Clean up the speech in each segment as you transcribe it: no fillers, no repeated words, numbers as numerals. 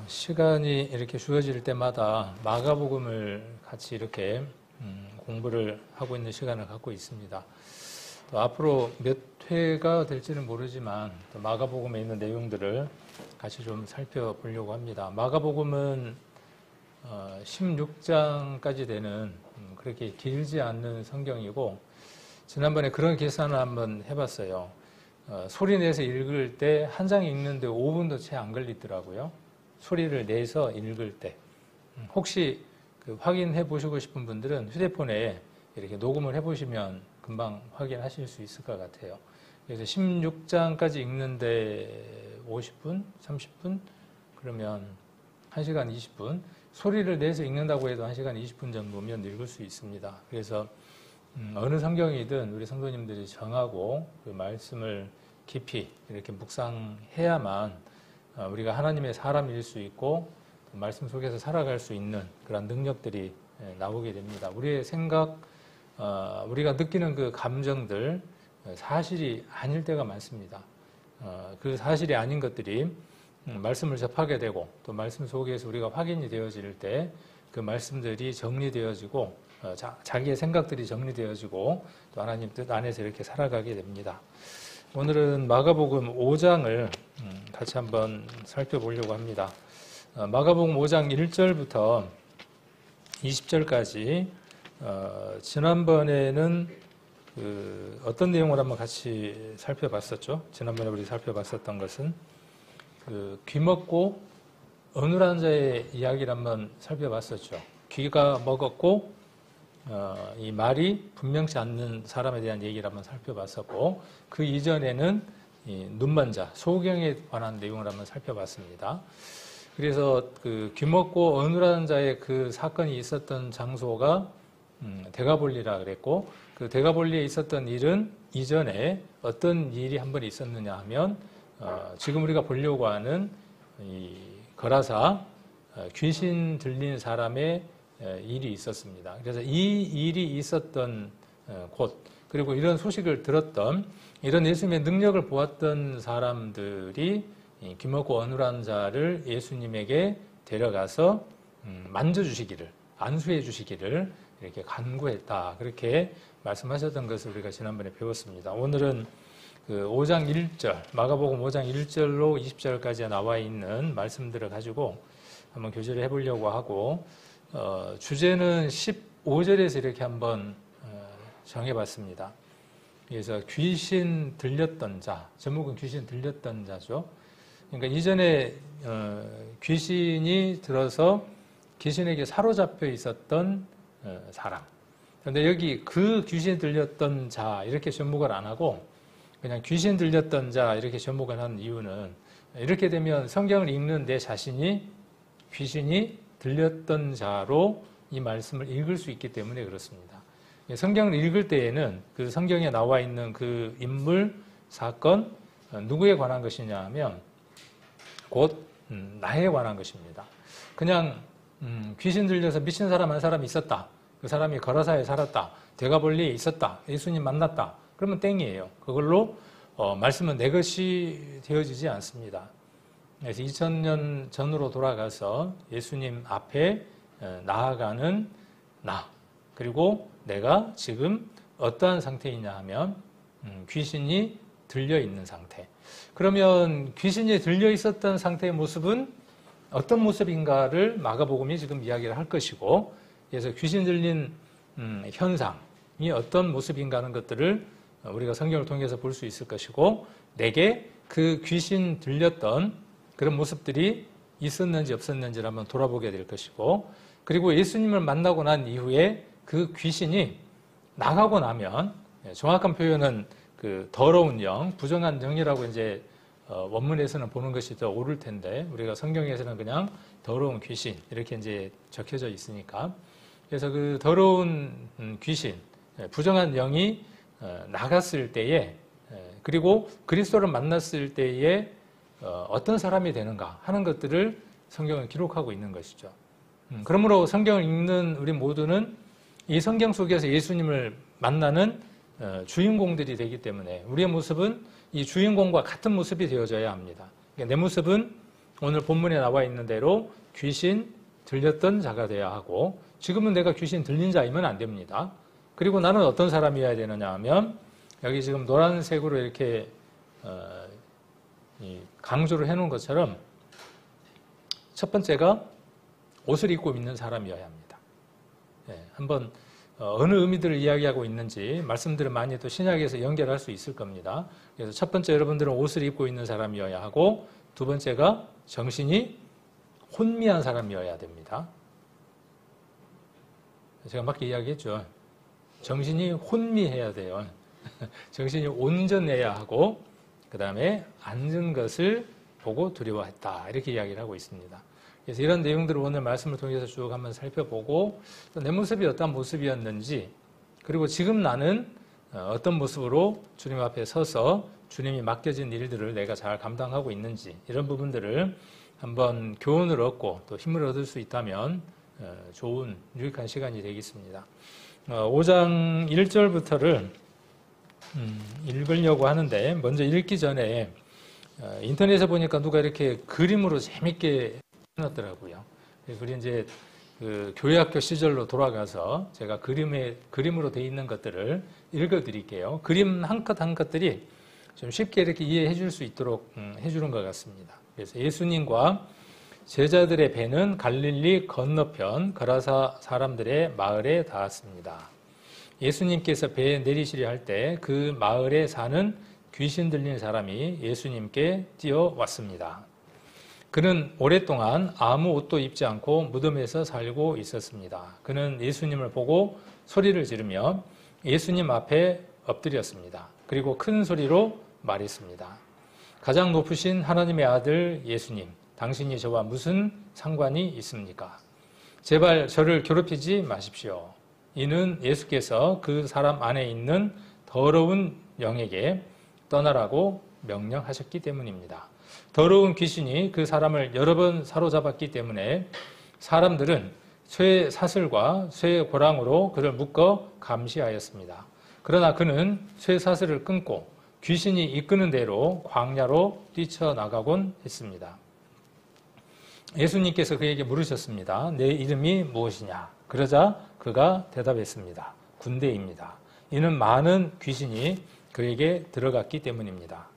시간이 이렇게 주어질 때마다 마가복음을 같이 이렇게 공부를 하고 있는 시간을 갖고 있습니다. 또 앞으로 몇 회가 될지는 모르지만 또 마가복음에 있는 내용들을 같이 좀 살펴보려고 합니다. 마가복음은 16장까지 되는 그렇게 길지 않는 성경이고, 지난번에 그런 계산을 한번 해봤어요. 소리 내서 읽을 때 한 장 읽는데 5분도 채 안 걸리더라고요. 소리를 내서 읽을 때. 혹시 확인해 보시고 싶은 분들은 휴대폰에 이렇게 녹음을 해 보시면 금방 확인하실 수 있을 것 같아요. 그래서 16장까지 읽는데 50분, 30분, 그러면 1시간 20분. 소리를 내서 읽는다고 해도 1시간 20분 정도면 읽을 수 있습니다. 그래서 어느 성경이든 우리 성도님들이 정하고 그 말씀을 깊이 이렇게 묵상해야만 우리가 하나님의 사람일 수 있고 말씀 속에서 살아갈 수 있는 그런 능력들이 나오게 됩니다. 우리의 생각, 우리가 느끼는 그 감정들 사실이 아닐 때가 많습니다. 그 사실이 아닌 것들이 말씀을 접하게 되고 또 말씀 속에서 우리가 확인이 되어질 때 그 말씀들이 정리되어지고 자기의 생각들이 정리되어지고 또 하나님 뜻 안에서 이렇게 살아가게 됩니다. 오늘은 마가복음 5장을 같이 한번 살펴보려고 합니다. 마가복음 5장 1절부터 20절까지 지난번에는 어떤 내용을 한번 같이 살펴봤었죠. 지난번에 우리 살펴봤었던 것은 귀먹고 어눌한 자의 이야기를 한번 살펴봤었죠. 귀가 먹었고 이 말이 분명치 않는 사람에 대한 얘기를 한번 살펴봤었고, 그 이전에는 이 눈먼 자, 소경에 관한 내용을 한번 살펴봤습니다. 그래서 그 귀먹고 어눌한 자의 그 사건이 있었던 장소가 데가볼리라 그랬고, 그 데가볼리에 있었던 일은 이전에 어떤 일이 한 번 있었느냐 하면 지금 우리가 보려고 하는 이 거라사 귀신 들린 사람의 일이 있었습니다. 그래서 이 일이 있었던 곳, 그리고 이런 소식을 들었던, 이런 예수님의 능력을 보았던 사람들이 귀먹고 어눌한 자를 예수님에게 데려가서 만져주시기를, 안수해 주시기를 이렇게 간구했다. 그렇게 말씀하셨던 것을 우리가 지난번에 배웠습니다. 오늘은 그 5장 1절, 마가복음 5장 1절로 20절까지 나와 있는 말씀들을 가지고 한번 교제를 해보려고 하고, 주제는 15절에서 이렇게 한번 정해봤습니다. 그래서 귀신 들렸던 자, 제목은 귀신 들렸던 자죠. 그러니까 이전에 귀신이 들어서 귀신에게 사로잡혀 있었던 사람. 그런데 여기 그 귀신 들렸던 자 이렇게 접목을 안 하고 그냥 귀신 들렸던 자 이렇게 접목을 한 이유는, 이렇게 되면 성경을 읽는 내 자신이 귀신이 들렸던 자로 이 말씀을 읽을 수 있기 때문에 그렇습니다. 성경을 읽을 때에는 그 성경에 나와 있는 그 인물, 사건, 누구에 관한 것이냐 하면 곧 나에 관한 것입니다. 그냥 귀신 들려서 미친 사람 한 사람이 있었다. 그 사람이 거라사에 살았다. 데가볼리에 있었다. 예수님 만났다. 그러면 땡이에요. 그걸로 말씀은 내 것이 되어지지 않습니다. 그래서 2000년 전으로 돌아가서 예수님 앞에 나아가는 나, 그리고 내가 지금 어떠한 상태이냐 하면 귀신이 들려 있는 상태. 그러면 귀신이 들려 있었던 상태의 모습은 어떤 모습인가를 마가복음이 지금 이야기를 할 것이고, 그래서 귀신 들린 현상이 어떤 모습인가 하는 것들을 우리가 성경을 통해서 볼 수 있을 것이고, 내게 그 귀신 들렸던 그런 모습들이 있었는지 없었는지를 한번 돌아보게 될 것이고, 그리고 예수님을 만나고 난 이후에 그 귀신이 나가고 나면, 정확한 표현은 그 더러운 영, 부정한 영이라고 이제 원문에서는 보는 것이 더 옳을 텐데, 우리가 성경에서는 그냥 더러운 귀신 이렇게 이제 적혀져 있으니까, 그래서 그 더러운 귀신, 부정한 영이 나갔을 때에, 그리고 그리스도를 만났을 때에 어떤 사람이 되는가 하는 것들을 성경은 기록하고 있는 것이죠. 그러므로 성경을 읽는 우리 모두는 이 성경 속에서 예수님을 만나는 주인공들이 되기 때문에 우리의 모습은 이 주인공과 같은 모습이 되어져야 합니다. 내 모습은 오늘 본문에 나와 있는 대로 귀신 들렸던 자가 돼야 하고, 지금은 내가 귀신 들린 자이면 안 됩니다. 그리고 나는 어떤 사람이어야 되느냐 하면, 여기 지금 노란색으로 이렇게 강조를 해놓은 것처럼 첫 번째가 옷을 입고 있는 사람이어야 합니다. 한번 어느 의미들을 이야기하고 있는지 말씀들을 많이 또 신약에서 연결할 수 있을 겁니다. 그래서 첫 번째, 여러분들은 옷을 입고 있는 사람이어야 하고, 두 번째가 정신이 혼미한 사람이어야 됩니다. 제가 맞게 이야기했죠. 정신이 혼미해야 돼요. 정신이 온전해야 하고, 그 다음에 앉은 것을 보고 두려워했다, 이렇게 이야기를 하고 있습니다. 그래서 이런 내용들을 오늘 말씀을 통해서 쭉 한번 살펴보고, 또 내 모습이 어떤 모습이었는지, 그리고 지금 나는 어떤 모습으로 주님 앞에 서서 주님이 맡겨진 일들을 내가 잘 감당하고 있는지, 이런 부분들을 한번 교훈을 얻고 또 힘을 얻을 수 있다면 좋은 유익한 시간이 되겠습니다. 5장 1절부터를 읽으려고 하는데, 먼저 읽기 전에 인터넷에 보니까 누가 이렇게 그림으로 재밌게 해놨더라고요. 그리고 이제 그 교회학교 시절로 돌아가서 제가 그림으로 돼 있는 것들을 읽어드릴게요. 그림 한 컷 한 컷들이 좀 쉽게 이렇게 이해해 줄 수 있도록 해주는 것 같습니다. 그래서 예수님과 제자들의 배는 갈릴리 건너편 거라사 사람들의 마을에 닿았습니다. 예수님께서 배에 내리시려 할 때 그 마을에 사는 귀신 들린 사람이 예수님께 뛰어왔습니다. 그는 오랫동안 아무 옷도 입지 않고 무덤에서 살고 있었습니다. 그는 예수님을 보고 소리를 지르며 예수님 앞에 엎드렸습니다. 그리고 큰 소리로 말했습니다. 가장 높으신 하나님의 아들 예수님, 당신이 저와 무슨 상관이 있습니까? 제발 저를 괴롭히지 마십시오. 이는 예수께서 그 사람 안에 있는 더러운 영에게 떠나라고 명령하셨기 때문입니다. 더러운 귀신이 그 사람을 여러 번 사로잡았기 때문에 사람들은 쇠 사슬과 쇠 고랑으로 그를 묶어 감시하였습니다. 그러나 그는 쇠 사슬을 끊고 귀신이 이끄는 대로 광야로 뛰쳐나가곤 했습니다. 예수님께서 그에게 물으셨습니다. 내 이름이 무엇이냐? 그러자 그가 대답했습니다. 군대입니다. 이는 많은 귀신이 그에게 들어갔기 때문입니다.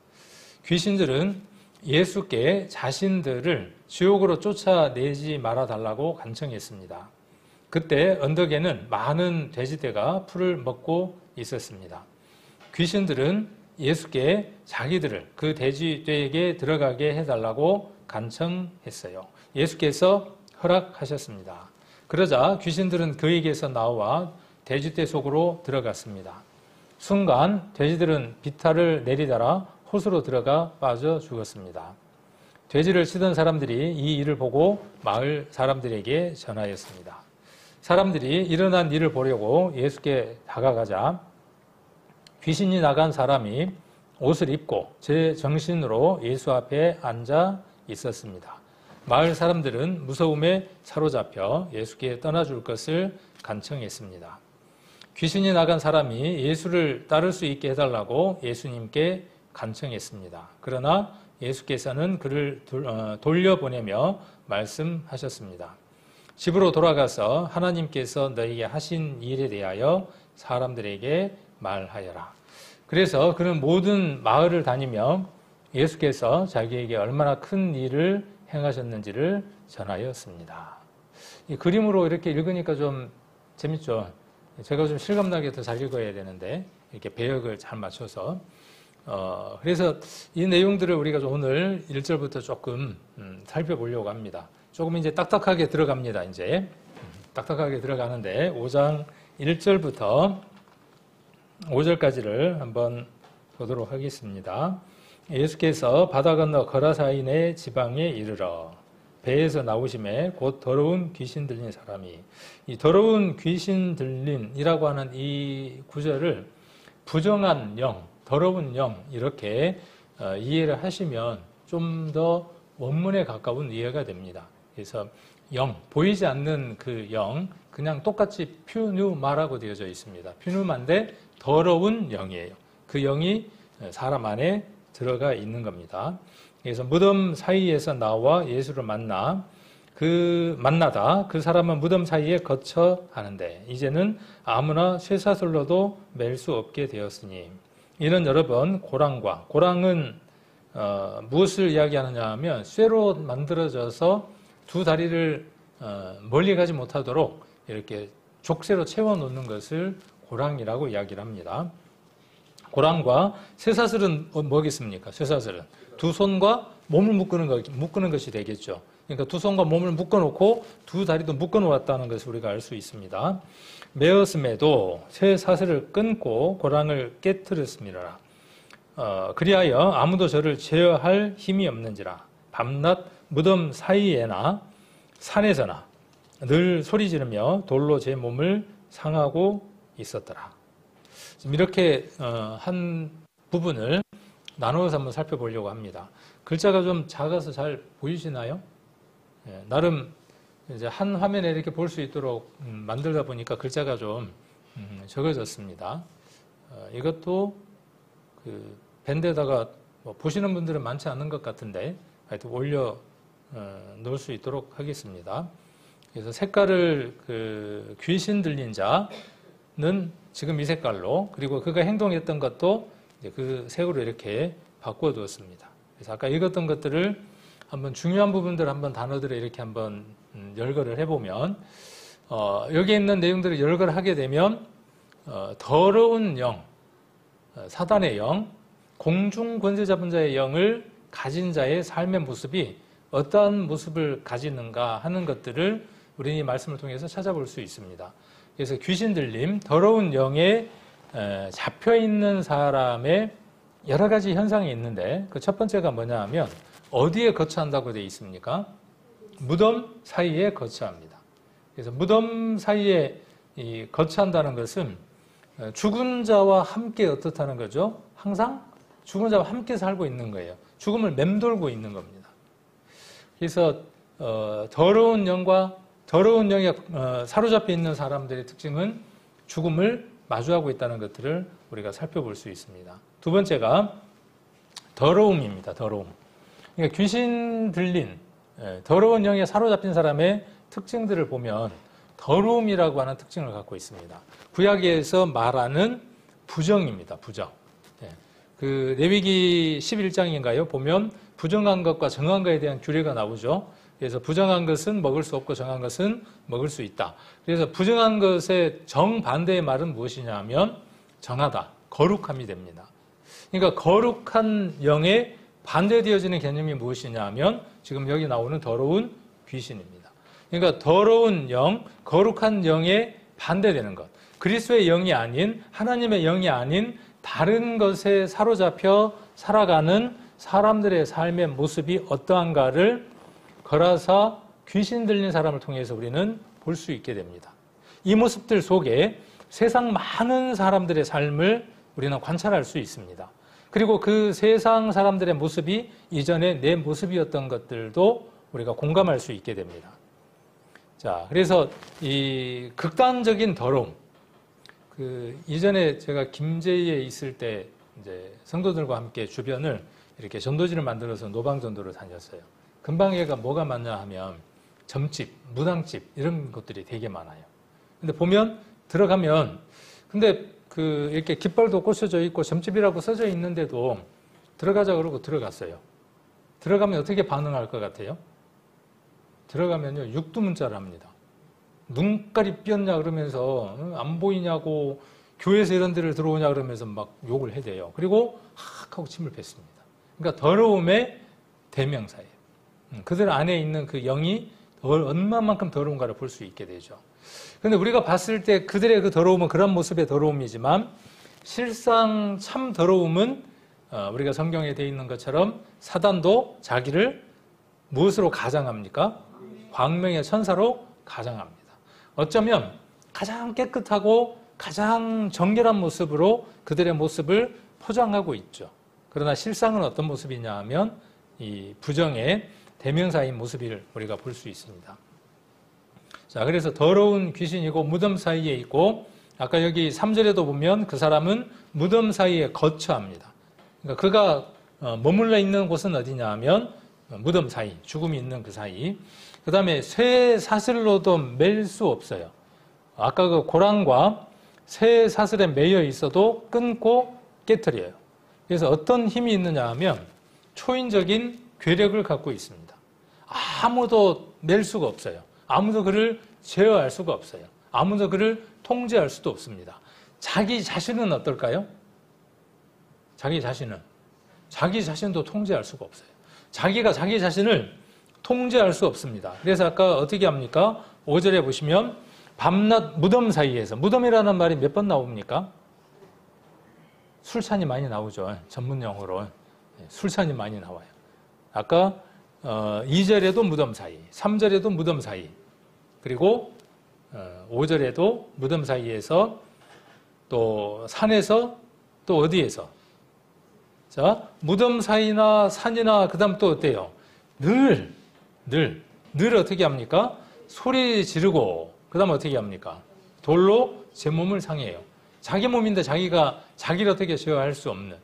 귀신들은 예수께 자신들을 지옥으로 쫓아내지 말아달라고 간청했습니다. 그때 언덕에는 많은 돼지떼가 풀을 먹고 있었습니다. 귀신들은 예수께 자기들을 그 돼지떼에게 들어가게 해달라고 간청했어요. 예수께서 허락하셨습니다. 그러자 귀신들은 그에게서 나와 돼지떼 속으로 들어갔습니다. 순간 돼지들은 비탈을 내리달아 호수로 들어가 빠져 죽었습니다. 돼지를 치던 사람들이 이 일을 보고 마을 사람들에게 전하였습니다. 사람들이 일어난 일을 보려고 예수께 다가가자 귀신이 나간 사람이 옷을 입고 제 정신으로 예수 앞에 앉아 있었습니다. 마을 사람들은 무서움에 사로잡혀 예수께 떠나줄 것을 간청했습니다. 귀신이 나간 사람이 예수를 따를 수 있게 해달라고 예수님께 간청했습니다. 그러나 예수께서는 그를 돌려보내며 말씀하셨습니다. 집으로 돌아가서 하나님께서 너에게 하신 일에 대하여 사람들에게 말하여라. 그래서 그는 모든 마을을 다니며 예수께서 자기에게 얼마나 큰 일을 행하셨는지를 전하였습니다. 이 그림으로 이렇게 읽으니까 좀 재밌죠? 제가 좀 실감나게 더 잘 읽어야 되는데 이렇게 배역을 잘 맞춰서 그래서 이 내용들을 우리가 오늘 1절부터 조금 살펴보려고 합니다. 조금 이제 딱딱하게 들어갑니다. 이제 딱딱하게 들어가는데 5장 1절부터 5절까지를 한번 보도록 하겠습니다. 예수께서 바다 건너 거라사인의 지방에 이르러 배에서 나오심에 곧 더러운 귀신 들린 사람이, 이 더러운 귀신 들린이라고 하는 이 구절을 부정한 영, 더러운 영 이렇게 이해를 하시면 좀 더 원문에 가까운 이해가 됩니다. 그래서 영, 보이지 않는 그 영, 그냥 똑같이 퓨누마라고 되어져 있습니다. 퓨누마인데 더러운 영이에요. 그 영이 사람 안에 들어가 있는 겁니다. 그래서 무덤 사이에서 나와 예수를 만나다 그 사람은 무덤 사이에 거처 하는데 이제는 아무나 쇠사슬로도 맬 수 없게 되었으니. 이는 여러 번 고랑은 무엇을 이야기하느냐 하면 쇠로 만들어져서 두 다리를 멀리 가지 못하도록 이렇게 족쇄로 채워 놓는 것을 고랑이라고 이야기를 합니다. 고랑과 쇠사슬은 뭐겠습니까? 쇠사슬은 두 손과 몸을 묶는 것이 되겠죠. 그러니까 두 손과 몸을 묶어놓고 두 다리도 묶어놓았다는 것을 우리가 알 수 있습니다. 메었음에도 쇠사슬을 끊고 고랑을 깨뜨렸습니다. 그리하여 아무도 저를 제어할 힘이 없는지라. 밤낮 무덤 사이에나 산에서나 늘 소리 지르며 돌로 제 몸을 상하고 있었더라. 지금 이렇게 한 부분을 나누어서 한번 살펴보려고 합니다. 글자가 좀 작아서 잘 보이시나요? 나름 이제 한 화면에 이렇게 볼 수 있도록 만들다 보니까 글자가 좀 적어졌습니다. 이것도 그 밴드에다가 뭐 보시는 분들은 많지 않은 것 같은데 하여튼 올려 놓을 수 있도록 하겠습니다. 그래서 색깔을 그 귀신 들린 자는 지금 이 색깔로, 그리고 그가 행동했던 것도 이제 그 색으로 이렇게 바꿔 두었습니다. 그래서 아까 읽었던 것들을 한번 중요한 부분들 한번 단어들을 이렇게 한번 열거를 해보면 여기 있는 내용들을 열거를 하게 되면 더러운 영, 사단의 영, 공중 권세 잡은 자의 영을 가진 자의 삶의 모습이 어떠한 모습을 가지는가 하는 것들을 우리는 이 말씀을 통해서 찾아볼 수 있습니다. 그래서 귀신 들림, 더러운 영에 잡혀있는 사람의 여러 가지 현상이 있는데 그 첫 번째가 뭐냐 하면 어디에 거처한다고 되어 있습니까? 무덤 사이에 거처합니다. 그래서 무덤 사이에 거처한다는 것은 죽은 자와 함께 어떻다는 거죠? 항상 죽은 자와 함께 살고 있는 거예요. 죽음을 맴돌고 있는 겁니다. 그래서 더러운 영에 사로잡혀 있는 사람들의 특징은 죽음을 마주하고 있다는 것들을 우리가 살펴볼 수 있습니다. 두 번째가 더러움입니다. 더러움. 그러니까 귀신 들린 더러운 영에 사로잡힌 사람의 특징들을 보면 더러움이라고 하는 특징을 갖고 있습니다. 구약에서 말하는 부정입니다. 부정. 그 레위기 11장인가요? 보면 부정한 것과 정한 것에 대한 규례가 나오죠. 그래서 부정한 것은 먹을 수 없고 정한 것은 먹을 수 있다. 그래서 부정한 것의 정반대의 말은 무엇이냐 하면 정하다, 거룩함이 됩니다. 그러니까 거룩한 영에 반대되어지는 개념이 무엇이냐 하면 지금 여기 나오는 더러운 귀신입니다. 그러니까 더러운 영, 거룩한 영에 반대되는 것. 그리스도의 영이 아닌, 하나님의 영이 아닌 다른 것에 사로잡혀 살아가는 사람들의 삶의 모습이 어떠한가를 거라사 귀신 들린 사람을 통해서 우리는 볼 수 있게 됩니다. 이 모습들 속에 세상 많은 사람들의 삶을 우리는 관찰할 수 있습니다. 그리고 그 세상 사람들의 모습이 이전에 내 모습이었던 것들도 우리가 공감할 수 있게 됩니다. 자, 그래서 이 극단적인 더러움. 이전에 제가 김제에 있을 때 이제 성도들과 함께 주변을 이렇게 전도지를 만들어서 노방전도를 다녔어요. 근방에가 뭐가 많냐 하면 점집, 무당집 이런 것들이 되게 많아요. 근데 보면 들어가면 근데 이렇게 깃발도 꽂혀져 있고 점집이라고 써져 있는데도 들어가자 그러고 들어갔어요. 들어가면 어떻게 반응할 것 같아요? 들어가면요 육두문자를 합니다. 눈깔이 삐었냐 그러면서 안 보이냐고 교회에서 이런 데를 들어오냐 그러면서 막 욕을 해대요. 그리고 확 하고 침을 뱉습니다. 그러니까 더러움의 대명사예요. 그들 안에 있는 그 영이 얼마만큼 더러운가를 볼 수 있게 되죠. 그런데 우리가 봤을 때 그들의 그 더러움은 그런 모습의 더러움이지만 실상 참 더러움은 우리가 성경에 되어 있는 것처럼 사단도 자기를 무엇으로 가장합니까? 광명의 천사로 가장합니다. 어쩌면 가장 깨끗하고 가장 정결한 모습으로 그들의 모습을 포장하고 있죠. 그러나 실상은 어떤 모습이냐 하면 이 부정의 대명사인 모습을 우리가 볼 수 있습니다. 자, 그래서 더러운 귀신이고 무덤 사이에 있고 아까 여기 3절에도 보면 그 사람은 무덤 사이에 거처합니다. 그러니까 그가 머물러 있는 곳은 어디냐 하면 무덤 사이, 죽음이 있는 그 사이. 그 다음에 쇠 사슬로도 맬 수 없어요. 아까 그 고랑과 쇠 사슬에 매여 있어도 끊고 깨트려요. 그래서 어떤 힘이 있느냐 하면 초인적인 괴력을 갖고 있습니다. 아무도 맬 수가 없어요. 아무도 그를 제어할 수가 없어요. 아무도 그를 통제할 수도 없습니다. 자기 자신은 어떨까요? 자기 자신도 통제할 수가 없어요. 자기가 자기 자신을 통제할 수 없습니다. 그래서 아까 어떻게 합니까? 5절에 보시면 밤낮 무덤 사이에서, 무덤이라는 말이 몇 번 나옵니까? 술찬이 많이 나오죠. 전문 용어로 술찬이 많이 나와요. 아까 2절에도 무덤 사이, 3절에도 무덤 사이, 그리고 5절에도 무덤 사이에서, 또 산에서, 또 어디에서? 자, 무덤 사이나 산이나 그다음 또 어때요? 늘 어떻게 합니까? 소리 지르고 그다음 어떻게 합니까? 돌로 제 몸을 상해요. 자기 몸인데 자기가 자기를 어떻게 제어할 수 없는.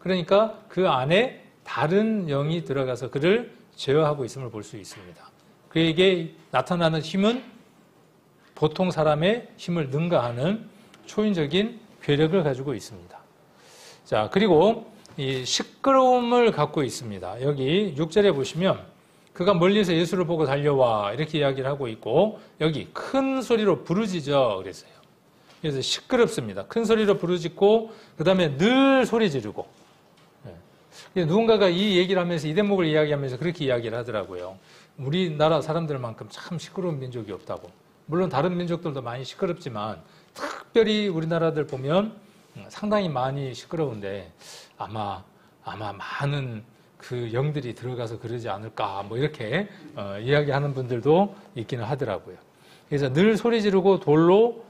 그러니까 그 안에 다른 영이 들어가서 그를 제어하고 있음을 볼 수 있습니다. 그에게 나타나는 힘은 보통 사람의 힘을 능가하는 초인적인 괴력을 가지고 있습니다. 자, 그리고 이 시끄러움을 갖고 있습니다. 여기 6절에 보시면 그가 멀리서 예수를 보고 달려와 이렇게 이야기를 하고 있고, 여기 큰 소리로 부르짖어 그랬어요. 그래서 시끄럽습니다. 큰 소리로 부르짖고 그 다음에 늘 소리 지르고. 누군가가 이 얘기를 하면서 이 대목을 이야기하면서 그렇게 이야기를 하더라고요. 우리나라 사람들만큼 참 시끄러운 민족이 없다고. 물론 다른 민족들도 많이 시끄럽지만 특별히 우리나라들 보면 상당히 많이 시끄러운데 아마 많은 그 영들이 들어가서 그러지 않을까 뭐 이렇게 이야기하는 분들도 있기는 하더라고요. 그래서 늘 소리 지르고 돌로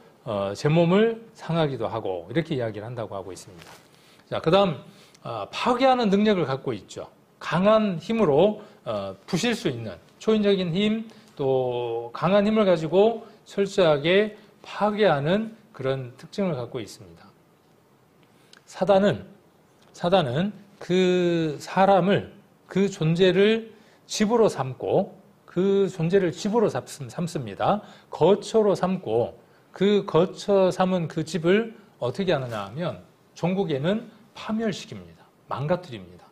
제 몸을 상하기도 하고 이렇게 이야기를 한다고 하고 있습니다. 자, 그다음 파괴하는 능력을 갖고 있죠. 강한 힘으로 부실 수 있는 초인적인 힘, 또 강한 힘을 가지고 철저하게 파괴하는 그런 특징을 갖고 있습니다. 사단은 그 사람을, 그 존재를 집으로 삼고 그 존재를 집으로 삼습니다. 거처로 삼고 그 거처 삼은 그 집을 어떻게 하느냐 하면 종국에는 파멸시킵니다. 망가뜨립니다.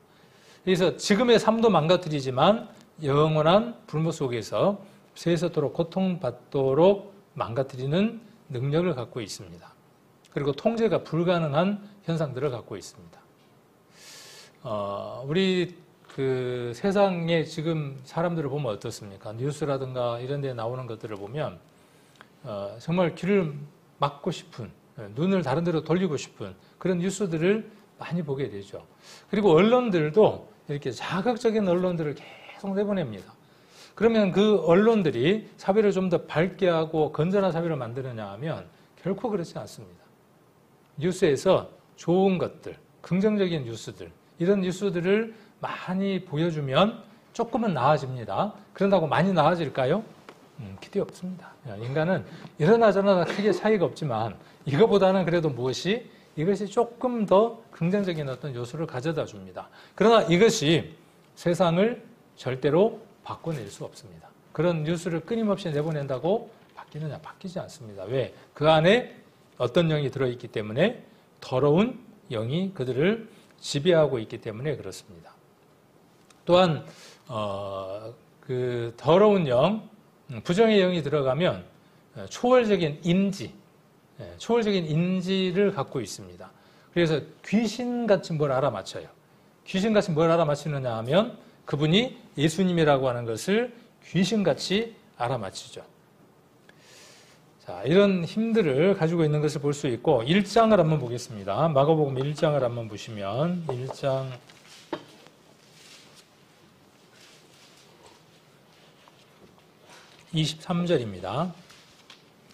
그래서 지금의 삶도 망가뜨리지만 영원한 불모 속에서 세세토록 고통받도록 망가뜨리는 능력을 갖고 있습니다. 그리고 통제가 불가능한 현상들을 갖고 있습니다. 우리 그 세상에 지금 사람들을 보면 어떻습니까? 뉴스라든가 이런 데 나오는 것들을 보면 정말 귀를 막고 싶은, 눈을 다른 데로 돌리고 싶은 그런 뉴스들을 많이 보게 되죠. 그리고 언론들도 이렇게 자극적인 언론들을 계속 내보냅니다. 그러면 그 언론들이 사회를 좀 더 밝게 하고 건전한 사회를 만드느냐 하면 결코 그렇지 않습니다. 뉴스에서 좋은 것들, 긍정적인 뉴스들, 이런 뉴스들을 많이 보여주면 조금은 나아집니다. 그런다고 많이 나아질까요? 기대 없습니다. 인간은 이러나 저러나 크게 차이가 없지만 이거보다는 그래도 이것이 조금 더 긍정적인 어떤 요소를 가져다 줍니다. 그러나 이것이 세상을 절대로 바꿔낼 수 없습니다. 그런 뉴스를 끊임없이 내보낸다고 바뀌느냐? 바뀌지 않습니다. 왜? 그 안에 어떤 영이 들어있기 때문에, 더러운 영이 그들을 지배하고 있기 때문에 그렇습니다. 또한 그 더러운 영, 부정의 영이 들어가면 초월적인 인지를 갖고 있습니다. 그래서 귀신같이 뭘 알아맞혀요. 귀신같이 뭘 알아맞히느냐 하면 그분이 예수님이라고 하는 것을 귀신같이 알아맞히죠. 자, 이런 힘들을 가지고 있는 것을 볼 수 있고, 1장을 한번 보겠습니다. 마가복음 1장을 한번 보시면 1장 23절입니다.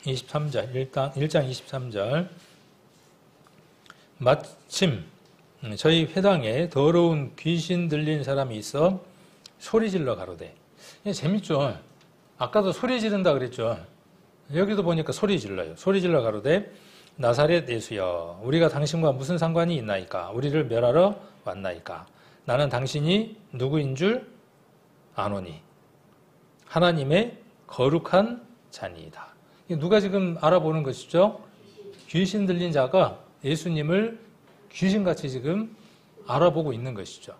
23절, 1장 23절. 마침 저희 회당에 더러운 귀신 들린 사람이 있어 소리질러 가로되. 재밌죠? 아까도 소리 지른다 그랬죠? 여기도 보니까 소리 질러요. 소리 질러 가로되 나사렛 예수여, 우리가 당신과 무슨 상관이 있나이까? 우리를 멸하러 왔나이까? 나는 당신이 누구인 줄 아노니 하나님의 거룩한 자니이다. 누가 지금 알아보는 것이죠? 귀신 들린 자가 예수님을 귀신같이 지금 알아보고 있는 것이죠.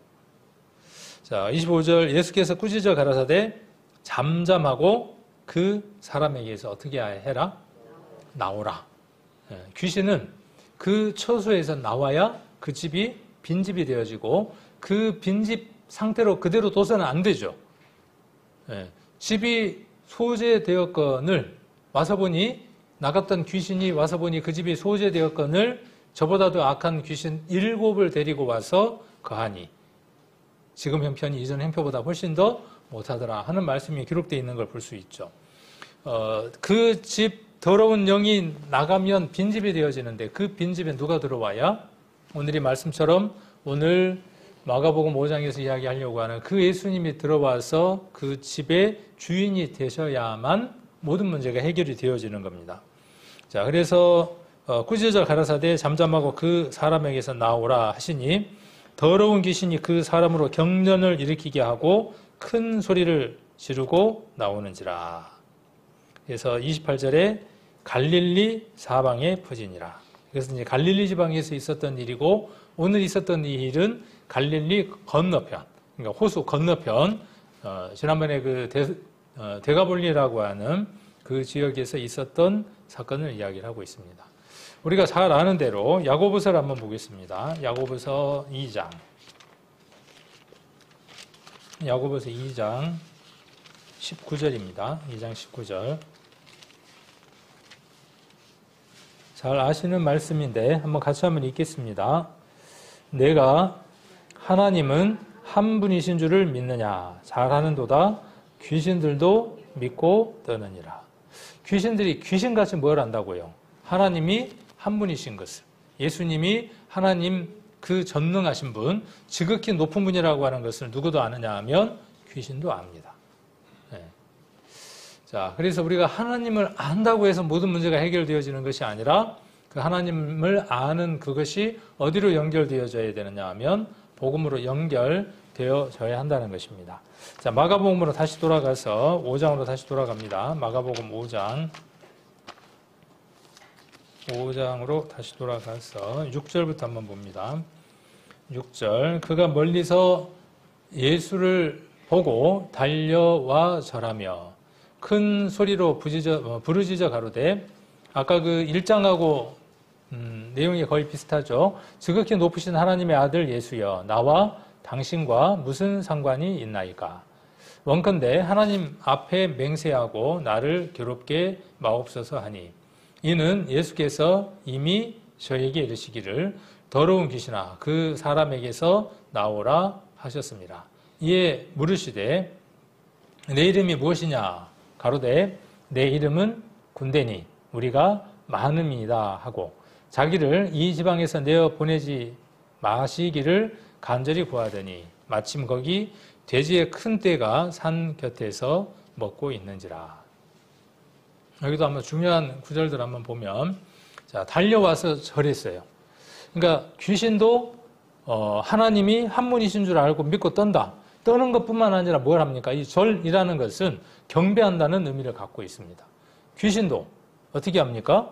자, 25절 예수께서 꾸짖어 가라사대 잠잠하고 그 사람에게서 어떻게 해라? 나오라. 귀신은 그 처소에서 나와야 그 집이 빈집이 되어지고 그 빈집 상태로 그대로 둬서는 안 되죠. 집이 소재되었건을 와서 보니 나갔던 귀신이 와서 보니 그 집이 소재되었건을 저보다도 악한 귀신 7을 데리고 와서 거하니 지금 형편이 이전 형편보다 훨씬 더 못하더라 하는 말씀이 기록되어 있는 걸 볼 수 있죠. 그 집 더러운 영이 나가면 빈집이 되어지는데 그 빈집에 누가 들어와야 오늘 이 말씀처럼 오늘 마가복음 5장에서 이야기하려고 하는 그 예수님이 들어와서 그 집의 주인이 되셔야만 모든 문제가 해결이 되어지는 겁니다. 자, 그래서 꾸짖어 가라사대 잠잠하고 그 사람에게서 나오라 하시니 더러운 귀신이 그 사람으로 경련을 일으키게 하고 큰 소리를 지르고 나오는지라. 그래서 28절에 갈릴리 사방에 퍼지니라. 그래서 이제 갈릴리 지방에서 있었던 일이고 오늘 있었던 이 일은 갈릴리 건너편, 그러니까 호수 건너편, 지난번에 그 데가볼리라고 하는 그 지역에서 있었던 사건을 이야기를 하고 있습니다. 우리가 잘 아는 대로 야고보서를 한번 보겠습니다. 야고보서 2장. 야고보서 2장 19절입니다. 2장 19절. 잘 아시는 말씀인데 한번 같이 한번 읽겠습니다. 내가 하나님은 한 분이신 줄을 믿느냐? 잘하는도다. 귀신들도 믿고 떠느니라. 귀신들이 귀신같이 뭘 안다고요? 하나님이 한 분이신 것을. 예수님이 하나님 그 전능하신 분, 지극히 높은 분이라고 하는 것을 누구도 아느냐 하면 귀신도 압니다. 네. 자, 그래서 우리가 하나님을 안다고 해서 모든 문제가 해결되어지는 것이 아니라 그 하나님을 아는 그것이 어디로 연결되어져야 되느냐 하면 복음으로 연결되어져야 한다는 것입니다. 자, 마가복음으로 다시 돌아가서 5장으로 다시 돌아갑니다. 마가복음 5장으로 다시 돌아가서 6절부터 한번 봅니다. 6절 그가 멀리서 예수를 보고 달려와 절하며 큰 소리로 부르짖어 가로되 아까 그 1장하고 내용이 거의 비슷하죠. 지극히 높으신 하나님의 아들 예수여 나와 당신과 무슨 상관이 있나이까. 원컨대 하나님 앞에 맹세하고 나를 괴롭게 마옵소서 하니 이는 예수께서 이미 저에게 이르시기를 더러운 귀신아 그 사람에게서 나오라 하셨습니다. 이에 물으시되 내 이름이 무엇이냐 가로되 내 이름은 군대니 우리가 많음이다 하고 자기를 이 지방에서 내어 보내지 마시기를 간절히 구하더니 마침 거기 돼지의 큰 떼가 산 곁에서 먹고 있는지라. 여기도 한번 중요한 구절들 한번 보면 자 달려와서 절했어요. 그러니까 귀신도 하나님이 한 분이신 줄 알고 믿고 떤다. 떠는 것뿐만 아니라 뭘 합니까? 이 절이라는 것은 경배한다는 의미를 갖고 있습니다. 귀신도 어떻게 합니까?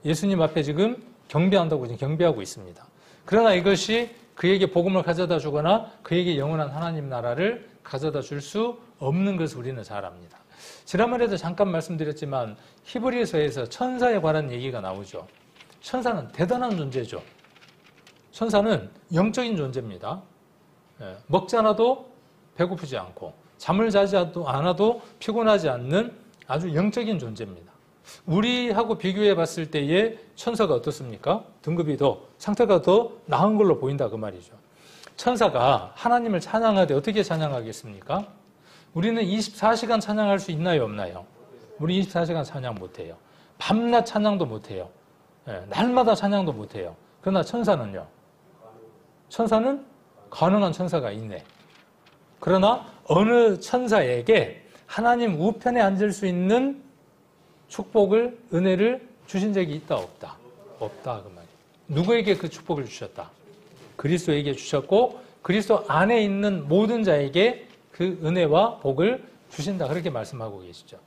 예수님 앞에 지금 경배한다고 지금 경배하고 있습니다. 그러나 이것이 그에게 복음을 가져다 주거나 그에게 영원한 하나님 나라를 가져다 줄 수 없는 것을 우리는 잘 압니다. 지난번에도 잠깐 말씀드렸지만 히브리서에서 천사에 관한 얘기가 나오죠. 천사는 대단한 존재죠. 천사는 영적인 존재입니다. 먹지 않아도 배고프지 않고 잠을 자지 않아도 피곤하지 않는 아주 영적인 존재입니다. 우리하고 비교해 봤을 때의 천사가 어떻습니까? 등급이 상태가 더 나은 걸로 보인다 그 말이죠. 천사가 하나님을 찬양하되 어떻게 찬양하겠습니까? 우리는 24시간 찬양할 수 있나요 없나요? 우리 24시간 찬양 못해요. 밤낮 찬양도 못해요. 날마다 찬양도 못해요. 그러나 천사는요? 천사는 가능한 천사가 있네. 그러나 어느 천사에게 하나님 우편에 앉을 수 있는 축복을, 은혜를 주신 적이 있다, 없다? 없다, 그 말이에요. 누구에게 그 축복을 주셨다? 그리스도에게 주셨고, 그리스도 안에 있는 모든 자에게 그 은혜와 복을 주신다. 그렇게 말씀하고 계시죠.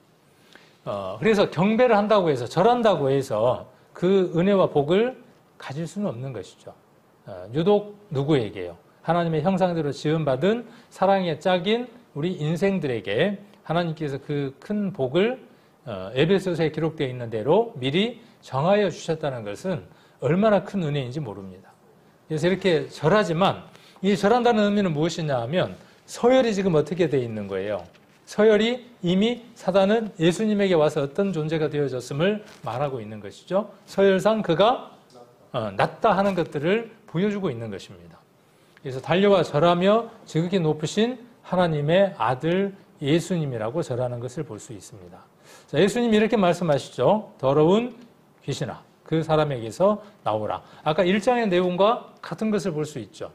그래서 경배를 한다고 해서, 절한다고 해서 그 은혜와 복을 가질 수는 없는 것이죠. 유독 누구에게요? 하나님의 형상대로 지음받은 사랑의 짝인 우리 인생들에게 하나님께서 그 큰 복을 에베소서에 기록되어 있는 대로 미리 정하여 주셨다는 것은 얼마나 큰 은혜인지 모릅니다. 그래서 이렇게 절하지만 이 절한다는 의미는 무엇이냐 하면 서열이 지금 어떻게 되어 있는 거예요? 서열이 이미 사단은 예수님에게 와서 어떤 존재가 되어졌음을 말하고 있는 것이죠. 서열상 그가 낫다 하는 것들을 보여주고 있는 것입니다. 그래서 달려와 절하며 지극히 높으신 하나님의 아들 예수님이라고 절하는 것을 볼 수 있습니다. 자, 예수님이 이렇게 말씀하시죠. 더러운 귀신아, 그 사람에게서 나오라. 아까 1장의 내용과 같은 것을 볼 수 있죠.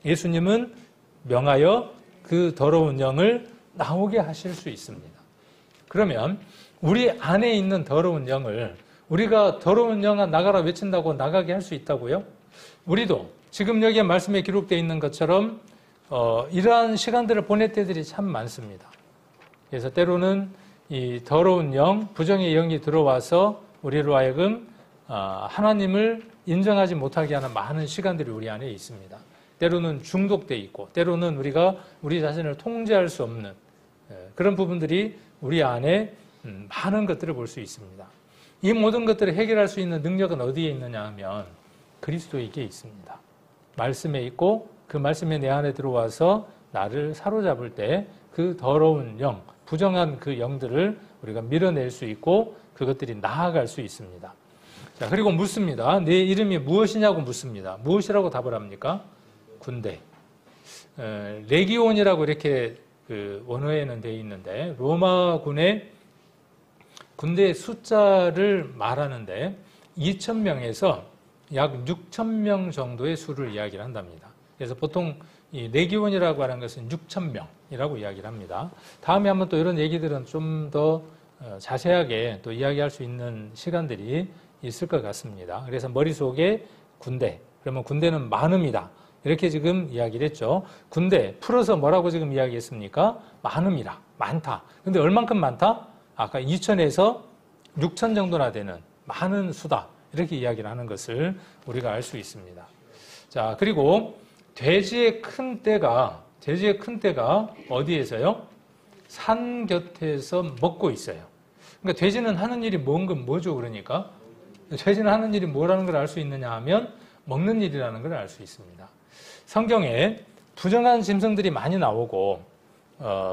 예수님은 명하여 그 더러운 영을 나오게 하실 수 있습니다. 그러면 우리 안에 있는 더러운 영을 우리가 더러운 영아 나가라 외친다고 나가게 할 수 있다고요? 우리도 지금 여기에 말씀에 기록되어 있는 것처럼 이러한 시간들을 보낼 때들이 참 많습니다. 그래서 때로는 이 더러운 영, 부정의 영이 들어와서 우리로 하여금 하나님을 인정하지 못하게 하는 많은 시간들이 우리 안에 있습니다. 때로는 중독되어 있고 때로는 우리가 우리 자신을 통제할 수 없는 그런 부분들이 우리 안에 많은 것들을 볼 수 있습니다. 이 모든 것들을 해결할 수 있는 능력은 어디에 있느냐 하면 그리스도에게 있습니다. 말씀에 있고 그 말씀이 내 안에 들어와서 나를 사로잡을 때 그 더러운 영, 부정한 그 영들을 우리가 밀어낼 수 있고 그것들이 나아갈 수 있습니다. 자, 그리고 묻습니다. 내 이름이 무엇이냐고 묻습니다. 무엇이라고 답을 합니까? 군대. 레기온이라고 이렇게 그 원어에는 되어 있는데 로마군의 군대의 숫자를 말하는데 2,000명에서 약 6,000명 정도의 수를 이야기를 한답니다. 그래서 보통 이 레기온이라고 하는 것은 6,000명이라고 이야기를 합니다. 다음에 한번 또 이런 얘기들은 좀 더 자세하게 또 이야기할 수 있는 시간들이 있을 것 같습니다. 그래서 머릿속에 군대, 그러면 군대는 많음이다. 이렇게 지금 이야기를 했죠. 군대, 풀어서 뭐라고 지금 이야기했습니까? 많음이라, 많다. 근데 얼만큼 많다? 아까 2,000에서 6,000 정도나 되는 많은 수다. 이렇게 이야기를 하는 것을 우리가 알 수 있습니다. 자, 그리고 돼지의 큰 떼가 어디에서요? 산 곁에서 먹고 있어요. 그러니까 돼지는 하는 일이 뭐죠? 그러니까 돼지는 하는 일이 뭐라는 걸 알 수 있느냐 하면 먹는 일이라는 걸 알 수 있습니다. 성경에 부정한 짐승들이 많이 나오고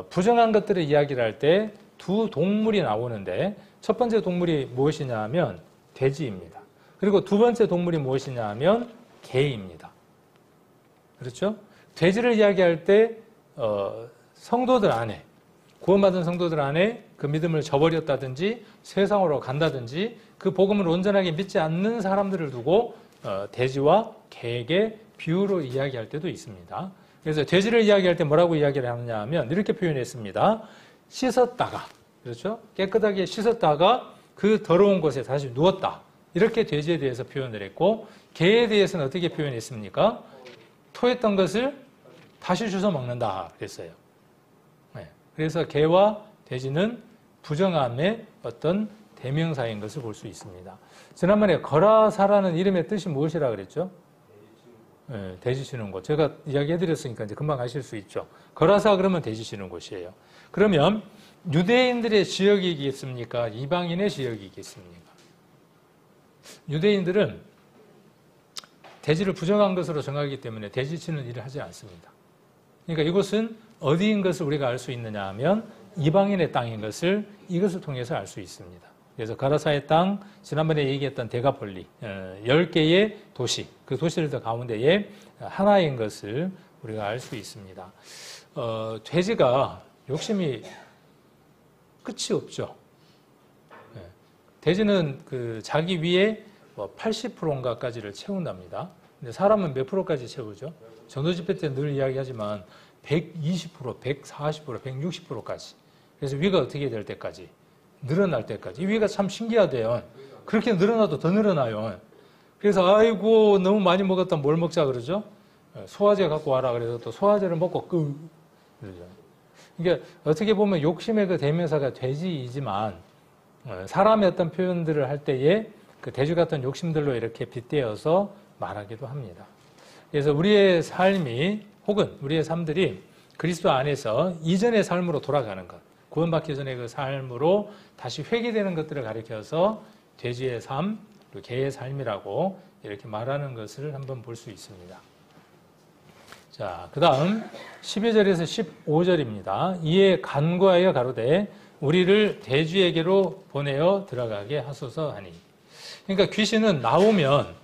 부정한 것들을 이야기를 할 때 두 동물이 나오는데 첫 번째 동물이 무엇이냐 하면 돼지입니다. 그리고 두 번째 동물이 무엇이냐 하면 개입니다. 그렇죠? 돼지를 이야기할 때 성도들 안에 구원받은 성도들 안에 그 믿음을 저버렸다든지 세상으로 간다든지 그 복음을 온전하게 믿지 않는 사람들을 두고 돼지와 개에게 비유로 이야기할 때도 있습니다. 그래서 돼지를 이야기할 때 뭐라고 이야기를 하느냐 하면 이렇게 표현했습니다. 씻었다가, 그렇죠? 깨끗하게 씻었다가 그 더러운 곳에 다시 누웠다. 이렇게 돼지에 대해서 표현을 했고 개에 대해서는 어떻게 표현했습니까? 토했던 것을 다시 주워 먹는다 그랬어요. 네. 그래서 개와 돼지는 부정함의 어떤 대명사인 것을 볼 수 있습니다. 지난번에 거라사라는 이름의 뜻이 무엇이라 그랬죠? 네, 돼지 쉬는 곳. 제가 이야기해드렸으니까 이제 금방 아실 수 있죠. 거라사 그러면 돼지 쉬는 곳이에요. 그러면 유대인들의 지역이겠습니까? 이방인의 지역이겠습니까? 유대인들은 돼지를 부정한 것으로 정하기 때문에 돼지 치는 일을 하지 않습니다. 그러니까 이곳은 어디인 것을 우리가 알 수 있느냐 하면 이방인의 땅인 것을 이것을 통해서 알 수 있습니다. 그래서 가라사의 땅, 지난번에 얘기했던 데가폴리, 10개의 도시, 그 도시들 가운데에 하나인 것을 우리가 알 수 있습니다. 돼지가 욕심이 끝이 없죠. 돼지는 그 자기 위에 80%인가까지를 채운답니다. 근데 사람은 몇 프로까지 채우죠? 전도 집회 때 늘 이야기하지만 120%, 140%, 160%까지. 그래서 위가 어떻게 될 때까지? 늘어날 때까지. 이 위가 참 신기하대요. 그렇게 늘어나도 더 늘어나요. 그래서 아이고 너무 많이 먹었다 뭘 먹자 그러죠? 소화제 갖고 와라 그래서 또 소화제를 먹고 그러죠. 그러니까 어떻게 보면 욕심의 그 대명사가 돼지이지만 사람의 어떤 표현들을 할 때에 그 돼지 같은 욕심들로 이렇게 빗대어서 말하기도 합니다. 그래서 우리의 삶이 혹은 우리의 삶들이 그리스도 안에서 이전의 삶으로 돌아가는 것, 구원받기 전의 그 삶으로 다시 회귀되는 것들을 가리켜서 돼지의 삶, 그리고 개의 삶이라고 이렇게 말하는 것을 한번 볼 수 있습니다. 자, 그 다음 12절에서 15절입니다. 이에 간구하여 가로되 우리를 돼지에게로 보내어 들어가게 하소서 하니. 그러니까 귀신은 나오면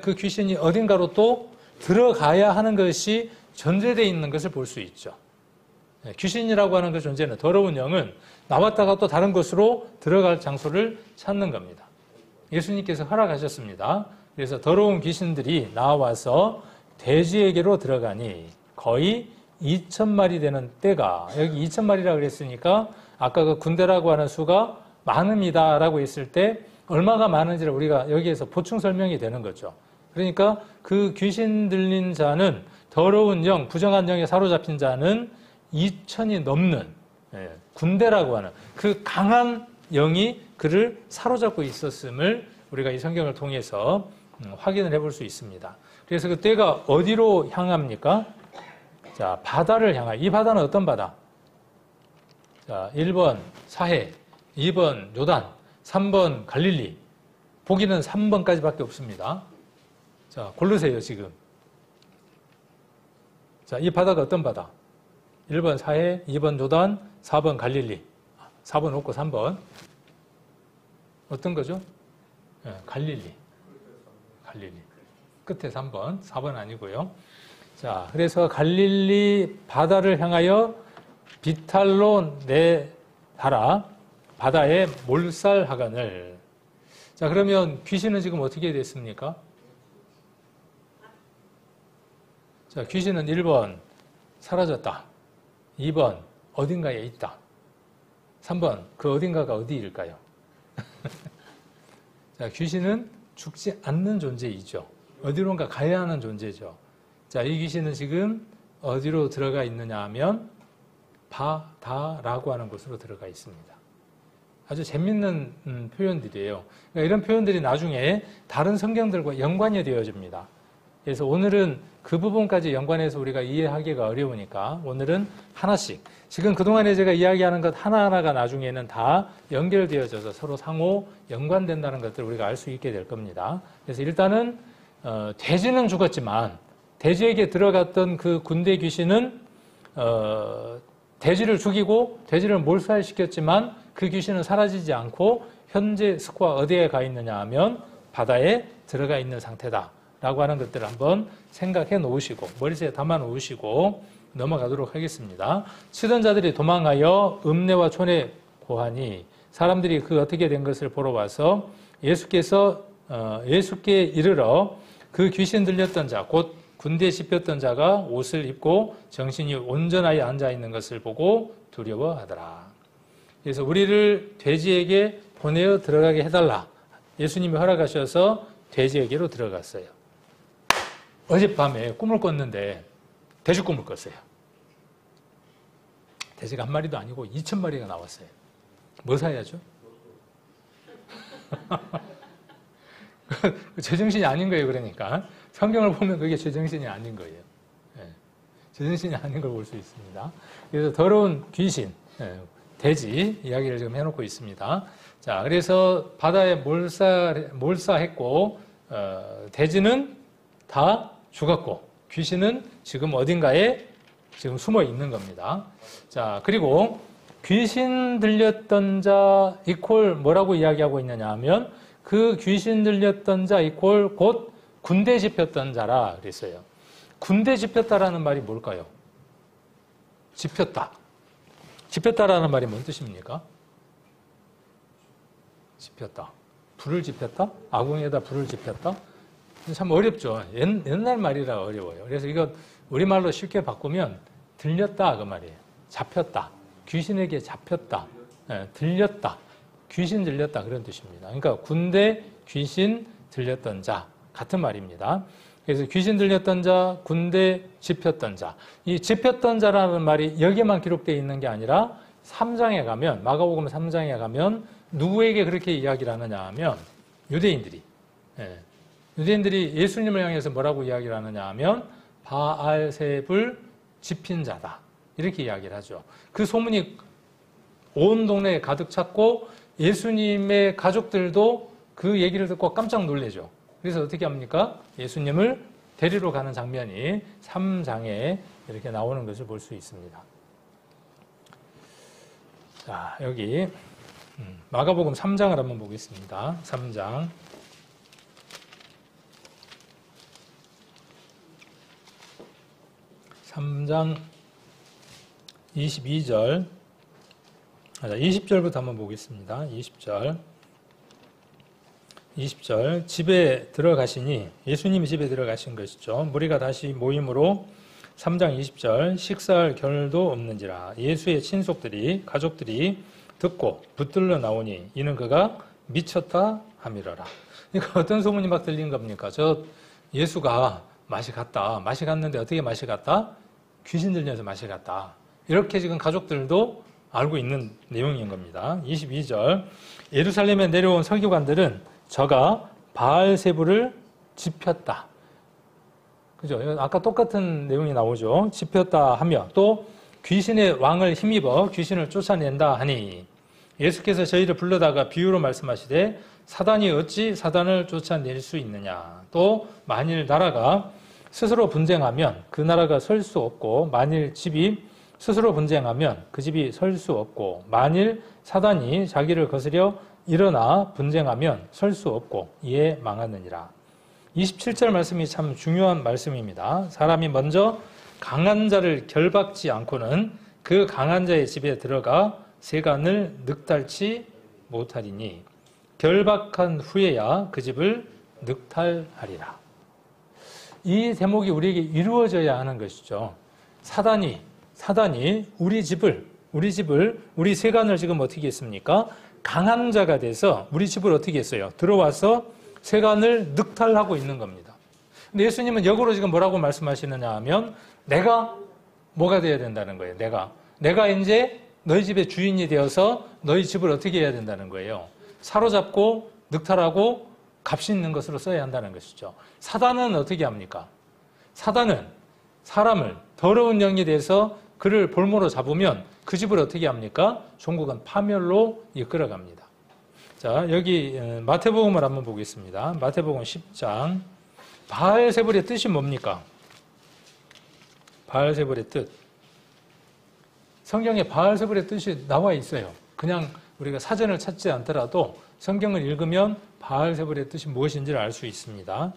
그 귀신이 어딘가로 또 들어가야 하는 것이 전제되어 있는 것을 볼 수 있죠. 귀신이라고 하는 그 존재는, 더러운 영은 나왔다가 또 다른 곳으로 들어갈 장소를 찾는 겁니다. 예수님께서 허락하셨습니다. 그래서 더러운 귀신들이 나와서 돼지에게로 들어가니 거의 2,000마리 되는 때가, 여기 2,000마리라고 그랬으니까 아까 그 군대라고 하는 수가 많음이다라고 했을 때 얼마가 많은지를 우리가 여기에서 보충 설명이 되는 거죠. 그러니까 그 귀신 들린 자는, 더러운 영, 부정한 영에 사로잡힌 자는 2,000이 넘는 군대라고 하는 그 강한 영이 그를 사로잡고 있었음을 우리가 이 성경을 통해서 확인을 해볼 수 있습니다. 그래서 그 때가 어디로 향합니까? 자, 바다를 향하여. 이 바다는 어떤 바다? 자, 1번 사해, 2번 요단, 3번 갈릴리. 보기는 3번까지밖에 없습니다. 자, 고르세요, 지금. 자, 이 바다가 어떤 바다? 1번 사해, 2번 요단, 4번 갈릴리. 4번 없고 3번. 어떤 거죠? 네, 갈릴리. 끝에 3번. 4번 아니고요. 자, 그래서 갈릴리 바다를 향하여 비탈로 내달아 바다에 몰살하거늘. 자, 그러면 귀신은 지금 어떻게 됐습니까? 자, 귀신은 1번 사라졌다. 2번 어딘가에 있다. 3번 그 어딘가가 어디일까요? 자, 귀신은 죽지 않는 존재이죠. 어디론가 가야 하는 존재죠. 자, 이 귀신은 지금 어디로 들어가 있느냐 하면 바다라고 하는 곳으로 들어가 있습니다. 아주 재밌는 표현들이에요. 그러니까 이런 표현들이 나중에 다른 성경들과 연관이 되어집니다. 그래서 오늘은 그 부분까지 연관해서 우리가 이해하기가 어려우니까 오늘은 하나씩, 지금 그동안에 제가 이야기하는 것 하나하나가 나중에는 다 연결되어져서 서로 상호 연관된다는 것들을 우리가 알 수 있게 될 겁니다. 그래서 일단은 돼지는 죽었지만 돼지에게 들어갔던 그 군대 귀신은 돼지를 죽이고 돼지를 몰살시켰지만 그 귀신은 사라지지 않고 현재 스코어 어디에 가 있느냐 하면 바다에 들어가 있는 상태다라고 하는 것들을 한번 생각해 놓으시고 머릿속에 담아 놓으시고 넘어가도록 하겠습니다. 치던 자들이 도망하여 읍내와 촌에 고하니 사람들이 그 어떻게 된 것을 보러 와서 예수께 이르러 그 귀신 들렸던 자, 곧 군대에 씹혔던 자가 옷을 입고 정신이 온전하여 앉아있는 것을 보고 두려워하더라. 그래서 우리를 돼지에게 보내어 들어가게 해달라. 예수님이 허락하셔서 돼지에게로 들어갔어요. 어젯밤에 꿈을 꿨는데 돼지 꿈을 꿨어요. 돼지가 한 마리도 아니고 2,000마리가 나왔어요. 뭐 사야죠? 제정신이 아닌 거예요. 그러니까 성경을 보면 그게 제정신이 아닌 거예요. 제정신이 아닌 걸 볼 수 있습니다. 그래서 더러운 귀신, 돼지 이야기를 지금 해놓고 있습니다. 자, 그래서 바다에 몰사했고 돼지는 다 죽었고 귀신은 지금 어딘가에 지금 숨어 있는 겁니다. 자, 그리고 귀신 들렸던 자 이퀄 뭐라고 이야기하고 있느냐 하면 그 귀신 들렸던 자 이퀄 곧 군대 집혔던 자라 그랬어요. 군대 집혔다라는 말이 뭘까요? 집혔다. 집혔다라는 말이 뭔 뜻입니까? 집혔다. 불을 집혔다? 아궁이에다 불을 집혔다? 참 어렵죠. 옛날 말이라 어려워요. 그래서 이거 우리말로 쉽게 바꾸면 들렸다 그 말이에요. 잡혔다. 귀신에게 잡혔다. 들렸다. 귀신 들렸다 그런 뜻입니다. 그러니까 군대 귀신 들렸던 자 같은 말입니다. 그래서 귀신 들렸던 자, 군대 집혔던 자. 이 집혔던 자라는 말이 여기에만 기록되어 있는 게 아니라 3장에 가면, 마가복음 3장에 가면 누구에게 그렇게 이야기를 하느냐 하면 유대인들이. 유대인들이 예수님을 향해서 뭐라고 이야기를 하느냐 하면 바알세불 집힌 자다. 이렇게 이야기를 하죠. 그 소문이 온 동네에 가득 찼고 예수님의 가족들도 그 얘기를 듣고 깜짝 놀래죠. 그래서 어떻게 합니까? 예수님을 데리러 가는 장면이 3장에 이렇게 나오는 것을 볼 수 있습니다. 자, 여기 마가복음 3장을 한번 보겠습니다. 3장. 3장 22절, 20절부터 한번 보겠습니다. 20절. 집에 들어가시니, 예수님이 집에 들어가신 것이죠. 무리가 다시 모임으로 3장 20절, 식사할 겨를도 없는지라. 예수의 친속들이, 가족들이 듣고 붙들러 나오니 이는 그가 미쳤다 함이러라. 그러니까 어떤 소문이 막 들린 겁니까? 저 예수가 맛이 갔다. 맛이 갔는데 어떻게 맛이 갔다? 귀신 들려서 맛이 갔다. 이렇게 지금 가족들도 알고 있는 내용인 겁니다. 22절. 예루살렘에 내려온 서기관들은 저가 바알세불을 집혔다. 그죠? 아까 똑같은 내용이 나오죠. 집혔다 하며 또 귀신의 왕을 힘입어 귀신을 쫓아낸다 하니 예수께서 저희를 불러다가 비유로 말씀하시되 사단이 어찌 사단을 쫓아낼 수 있느냐. 또 만일 나라가 스스로 분쟁하면 그 나라가 설 수 없고 만일 집이 스스로 분쟁하면 그 집이 설 수 없고 만일 사단이 자기를 거스려 일어나 분쟁하면 설 수 없고 이에 망하느니라. 27절 말씀이 참 중요한 말씀입니다. 사람이 먼저 강한 자를 결박지 않고는 그 강한 자의 집에 들어가 세간을 늑달치 못하리니 결박한 후에야 그 집을 늑탈하리라. 이 대목이 우리에게 이루어져야 하는 것이죠. 사단이 우리 세간을 지금 어떻게 했습니까? 강한 자가 돼서 우리 집을 어떻게 했어요? 들어와서 세간을 늑탈하고 있는 겁니다. 근데 예수님은 역으로 지금 뭐라고 말씀하시느냐 하면 내가 뭐가 돼야 된다는 거예요. 내가 이제 너희 집의 주인이 되어서 너희 집을 어떻게 해야 된다는 거예요. 사로잡고 늑탈하고 값이 있는 것으로 써야 한다는 것이죠. 사단은 어떻게 합니까? 사단은 사람을 더러운 영이 돼서 그를 볼모로 잡으면 그 집을 어떻게 합니까? 종국은 파멸로 이끌어갑니다. 자, 여기 마태복음을 한번 보겠습니다. 마태복음 10장. 바알세불의 뜻이 뭡니까? 바알세불의 뜻. 성경에 바알세불의 뜻이 나와 있어요. 그냥 우리가 사전을 찾지 않더라도 성경을 읽으면 바알세불의 뜻이 무엇인지를 알 수 있습니다.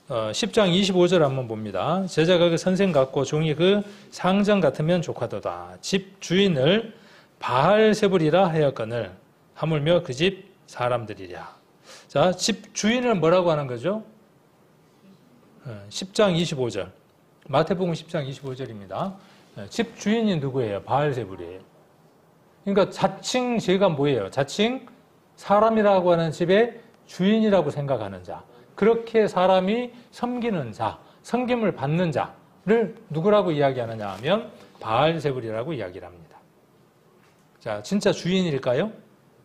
10장 25절 한번 봅니다. 제자가 그 선생 같고 종이 그 상전 같으면 족하도다. 집 주인을 바알세불이라 하였거늘 하물며 그 집 사람들이랴. 자, 집 주인을 뭐라고 하는 거죠? 10장 25절. 마태복음 10장 25절입니다. 집 주인이 누구예요? 바알세불이에요. 그러니까 자칭 제가 뭐예요? 자칭 사람이라고 하는 집의 주인이라고 생각하는 자. 그렇게 사람이 섬기는 자, 섬김을 받는 자를 누구라고 이야기하느냐 하면 바알세불이라고 이야기를 합니다. 자, 진짜 주인일까요?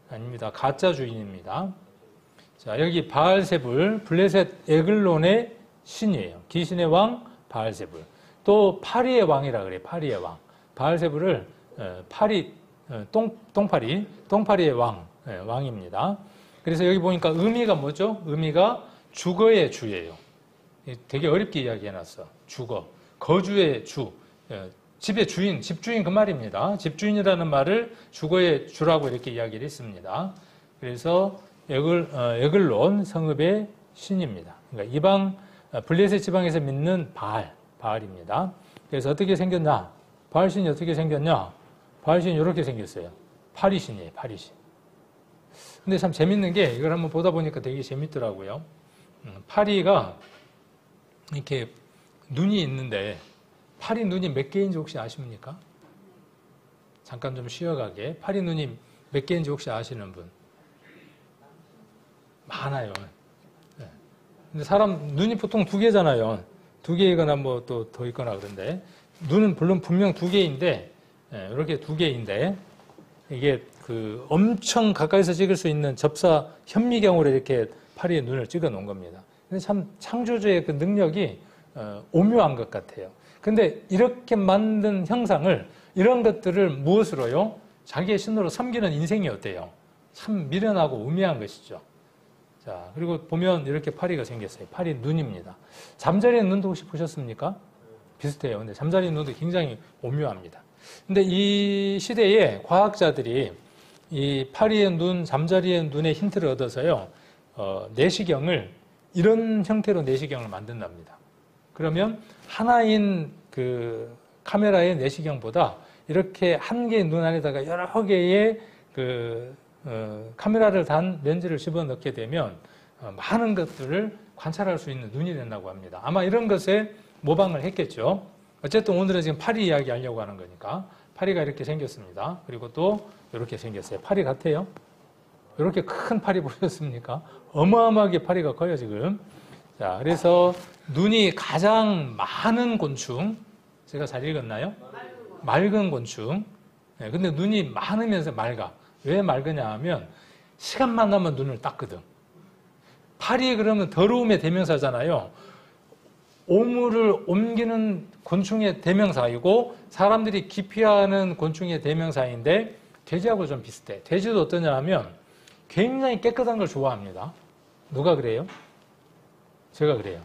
아닙니다. 가짜 주인입니다. 자, 여기 바알세불, 블레셋 에글론의 신이에요. 귀신의 왕 바알세불. 또 파리의 왕이라 그래요. 파리의 왕. 바알세불을 똥파리의 왕입니다. 그래서 여기 보니까 의미가 뭐죠? 의미가 주거의 주예요. 되게 어렵게 이야기해놨어. 주거. 거주의 주. 집의 주인, 집주인 그 말입니다. 집주인이라는 말을 주거의 주라고 이렇게 이야기를 했습니다. 그래서 에글론 성읍의 신입니다. 그러니까 이방 블레셋 지방에서 믿는 바알입니다. 그래서 어떻게 생겼냐? 바알신이 어떻게 생겼냐? 바알신이 이렇게 생겼어요. 파리신이에요. 파리신. 근데 참 재밌는 게 이걸 한번 보다 보니까 되게 재밌더라고요. 파리가 이렇게 눈이 있는데 파리 눈이 몇 개인지 혹시 아십니까? 잠깐 좀 쉬어가게. 파리 눈이 몇 개인지 혹시 아시는 분? 많아요. 네. 근데 사람 눈이 보통 두 개잖아요. 두 개이거나 뭐 또 더 있거나 그런데 눈은 물론 분명 두 개인데 이렇게 두 개인데 이게 그 엄청 가까이서 찍을 수 있는 접사 현미경으로 이렇게 파리의 눈을 찍어 놓은 겁니다. 근데 참 창조주의 그 능력이 오묘한 것 같아요. 근데 이렇게 만든 형상을 이런 것들을 무엇으로요? 자기의 신으로 섬기는 인생이 어때요? 참 미련하고 우매한 것이죠. 자, 그리고 보면 이렇게 파리가 생겼어요. 파리 눈입니다. 잠자리의 눈도 혹시 보셨습니까? 비슷해요. 근데 잠자리의 눈도 굉장히 오묘합니다. 근데 이 시대에 과학자들이 이 파리의 눈, 잠자리의 눈의 힌트를 얻어서요, 내시경을 이런 형태로 내시경을 만든답니다. 그러면 하나인 그 카메라의 내시경보다 이렇게 한 개의 눈 안에다가 여러 개의 그 카메라를 단 렌즈를 집어넣게 되면 많은 것들을 관찰할 수 있는 눈이 된다고 합니다. 아마 이런 것에 모방을 했겠죠. 어쨌든 오늘은 지금 파리 이야기 하려고 하는 거니까 파리가 이렇게 생겼습니다. 그리고 또 이렇게 생겼어요. 파리 같아요? 이렇게 큰 파리 보셨습니까? 어마어마하게 파리가 커요, 지금. 자, 그래서 눈이 가장 많은 곤충, 제가 잘 읽었나요? 맑은 곤충. 네, 근데 눈이 많으면서 맑아. 왜 맑으냐 하면 시간만 나면 눈을 닦거든. 파리 그러면 더러움의 대명사잖아요. 오물을 옮기는 곤충의 대명사이고 사람들이 기피하는 곤충의 대명사인데 돼지하고 좀 비슷해. 돼지도 어떠냐 하면 굉장히 깨끗한 걸 좋아합니다. 누가 그래요? 제가 그래요.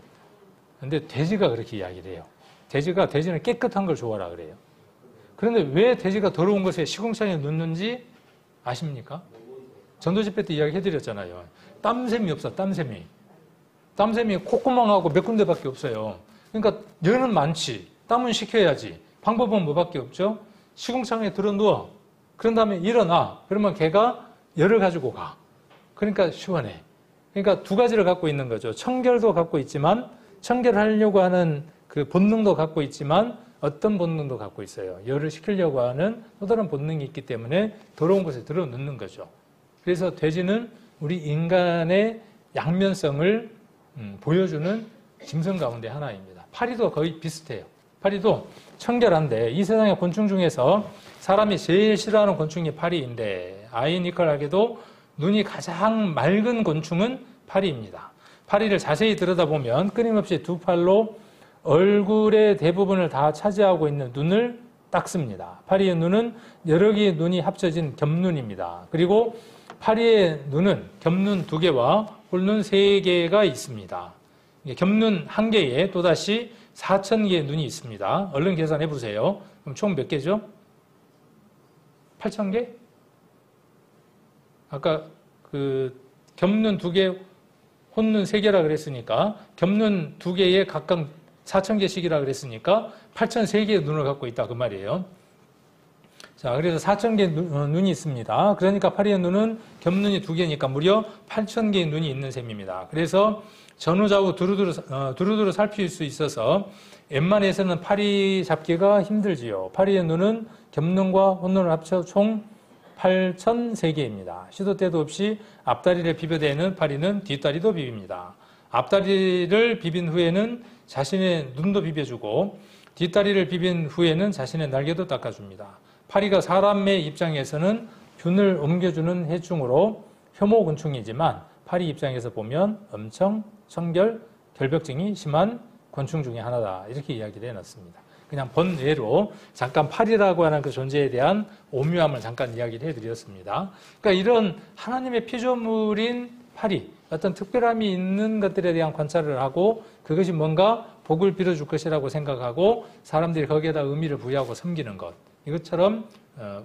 근데 돼지가 그렇게 이야기를 해요. 돼지는 깨끗한 걸 좋아하라 그래요. 그런데 왜 돼지가 더러운 것에 시궁창에 눕는지 아십니까? 전도집회 때 이야기 해드렸잖아요. 땀샘이 없어, 땀샘이. 땀샘이 콧구멍하고 몇 군데밖에 없어요. 그러니까 열은 많지. 땀은 식혀야지. 방법은 뭐밖에 없죠? 시궁창에 들어 누워. 그런 다음에 일어나. 그러면 걔가 열을 가지고 가. 그러니까 시원해. 그러니까 두 가지를 갖고 있는 거죠. 청결도 갖고 있지만 청결하려고 하는 그 본능도 갖고 있지만 어떤 본능도 갖고 있어요. 열을 식히려고 하는 또 다른 본능이 있기 때문에 더러운 곳에 들어 눕는 거죠. 그래서 돼지는 우리 인간의 양면성을 보여주는 짐승 가운데 하나입니다. 파리도 거의 비슷해요. 파리도 청결한데 이 세상의 곤충 중에서 사람이 제일 싫어하는 곤충이 파리인데 아이니컬하게도 눈이 가장 맑은 곤충은 파리입니다. 파리를 자세히 들여다보면 끊임없이 두 팔로 얼굴의 대부분을 다 차지하고 있는 눈을 닦습니다. 파리의 눈은 여러 개의 눈이 합쳐진 겹눈입니다. 그리고 파리의 눈은 겹눈 2개와 홀눈 3개가 있습니다. 겹눈 1개에 또다시 4,000개의 눈이 있습니다. 얼른 계산해 보세요. 그럼 총 몇 개죠? 8,000개? 아까 그 겹눈 2개, 혼눈 3개라 그랬으니까 겹눈 2개에 각각 4,000개씩이라 그랬으니까 8,003개의 눈을 갖고 있다 그 말이에요. 자, 그래서 4,000개의 눈이 있습니다. 그러니까 파리의 눈은 겹눈이 2개니까 무려 8,000개의 눈이 있는 셈입니다. 그래서 전후좌우 두루두루 살필 수 있어서 웬만해서는 파리 잡기가 힘들지요. 파리의 눈은 겹눈과 혼눈을 합쳐 총 8,003개입니다. 시도 때도 없이 앞다리를 비벼대는 파리는 뒷다리도 비빕니다. 앞다리를 비빈 후에는 자신의 눈도 비벼주고 뒷다리를 비빈 후에는 자신의 날개도 닦아줍니다. 파리가 사람의 입장에서는 균을 옮겨주는 해충으로 혐오곤충이지만 파리 입장에서 보면 엄청 청결, 결벽증이 심한 곤충 중에 하나다. 이렇게 이야기를 해놨습니다. 그냥 번외로 잠깐 파리라고 하는 그 존재에 대한 오묘함을 잠깐 이야기를 해드렸습니다. 그러니까 이런 하나님의 피조물인 파리, 어떤 특별함이 있는 것들에 대한 관찰을 하고 그것이 뭔가 복을 빌어줄 것이라고 생각하고 사람들이 거기에다 의미를 부여하고 섬기는 것. 이것처럼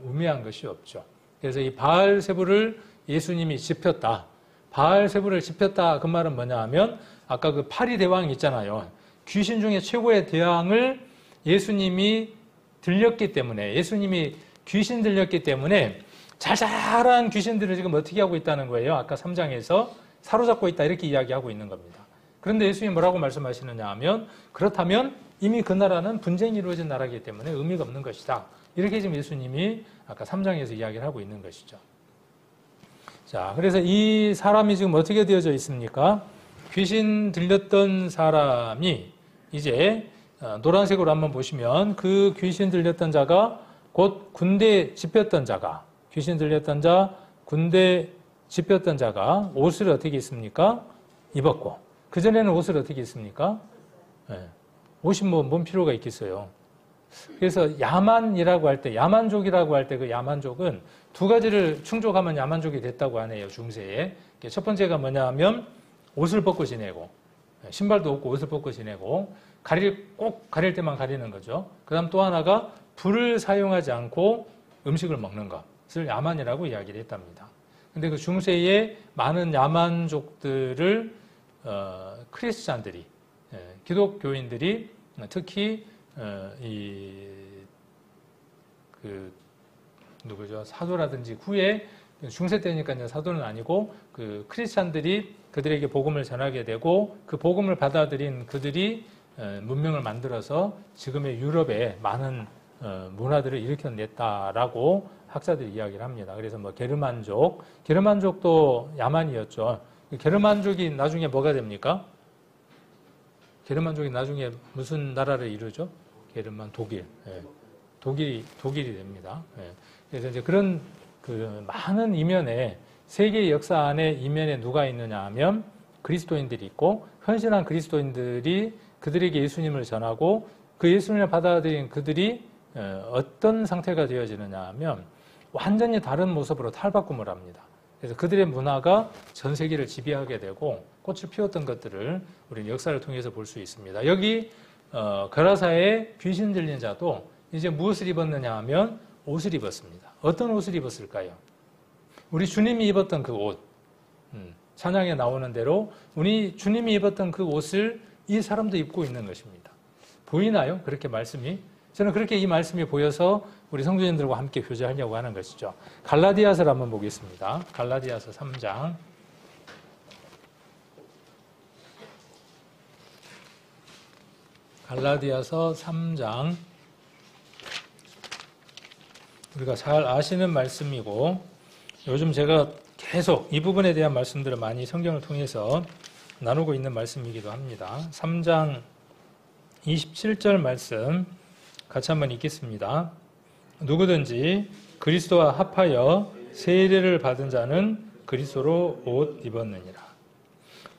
우매한 것이 없죠. 그래서 이 바알세불을 예수님이 짚혔다. 바알세불을 짚혔다 그 말은 뭐냐 하면 아까 그 파리 대왕 있잖아요. 귀신 중에 최고의 대왕을 예수님이 들렸기 때문에 예수님이 귀신 들렸기 때문에 자잘한 귀신들을 지금 어떻게 하고 있다는 거예요. 아까 3장에서 사로잡고 있다 이렇게 이야기하고 있는 겁니다. 그런데 예수님이 뭐라고 말씀하시느냐 하면 그렇다면 이미 그 나라는 분쟁이 이루어진 나라이기 때문에 의미가 없는 것이다. 이렇게 지금 예수님이 아까 3장에서 이야기를 하고 있는 것이죠. 자, 그래서 이 사람이 지금 어떻게 되어져 있습니까? 귀신 들렸던 사람이 이제 노란색으로 한번 보시면 그 귀신 들렸던 자가 곧 군대 집혔던 자가 귀신 들렸던 자, 군대 집혔던 자가 옷을 어떻게 입습니까? 입었고 그전에는 옷을 어떻게 입습니까? 네. 옷이 뭔 필요가 있겠어요. 그래서 야만이라고 할 때, 야만족이라고 할 때 그 야만족은 두 가지를 충족하면 야만족이 됐다고 하네요, 중세에. 첫 번째가 뭐냐 하면 옷을 벗고 지내고, 신발도 없고 옷을 벗고 지내고, 꼭 가릴 때만 가리는 거죠. 그 다음 또 하나가 불을 사용하지 않고 음식을 먹는 것을 야만이라고 이야기를 했답니다. 근데 그 중세에 많은 야만족들을, 크리스찬들이, 기독교인들이 특히 누구죠? 사도라든지 후에 중세 때니까 이제 사도는 아니고 그 크리스찬들이 그들에게 복음을 전하게 되고 그 복음을 받아들인 그들이 문명을 만들어서 지금의 유럽에 많은 문화들을 일으켜냈다라고 학자들이 이야기를 합니다. 그래서 뭐 게르만족도 야만이었죠. 게르만족이 나중에 뭐가 됩니까? 게르만족이 나중에 무슨 나라를 이루죠? 게르만 독일. 예. 독일이 됩니다. 예. 그래서 이제 그런 그 많은 이면에 세계의 역사 안에 이면에 누가 있느냐 하면 그리스도인들이 있고 헌신한 그리스도인들이 그들에게 예수님을 전하고 그 예수님을 받아들인 그들이 어떤 상태가 되어지느냐 하면 완전히 다른 모습으로 탈바꿈을 합니다. 그래서 그들의 문화가 전 세계를 지배하게 되고 꽃을 피웠던 것들을 우리는 역사를 통해서 볼 수 있습니다. 여기 거라사의 귀신 들린 자도 이제 무엇을 입었느냐 하면 옷을 입었습니다. 어떤 옷을 입었을까요? 우리 주님이 입었던 그 옷, 찬양에 나오는 대로 우리 주님이 입었던 그 옷을 이 사람도 입고 있는 것입니다. 보이나요? 그렇게 말씀이? 저는 그렇게 이 말씀이 보여서 우리 성도님들과 함께 교제하려고 하는 것이죠. 갈라디아서를 한번 보겠습니다. 갈라디아서 3장. 갈라디아서 3장. 우리가 잘 아시는 말씀이고 요즘 제가 계속 이 부분에 대한 말씀들을 많이 성경을 통해서 나누고 있는 말씀이기도 합니다. 3장 27절 말씀 같이 한번 읽겠습니다. 누구든지 그리스도와 합하여 세례를 받은 자는 그리스도로 옷 입었느니라.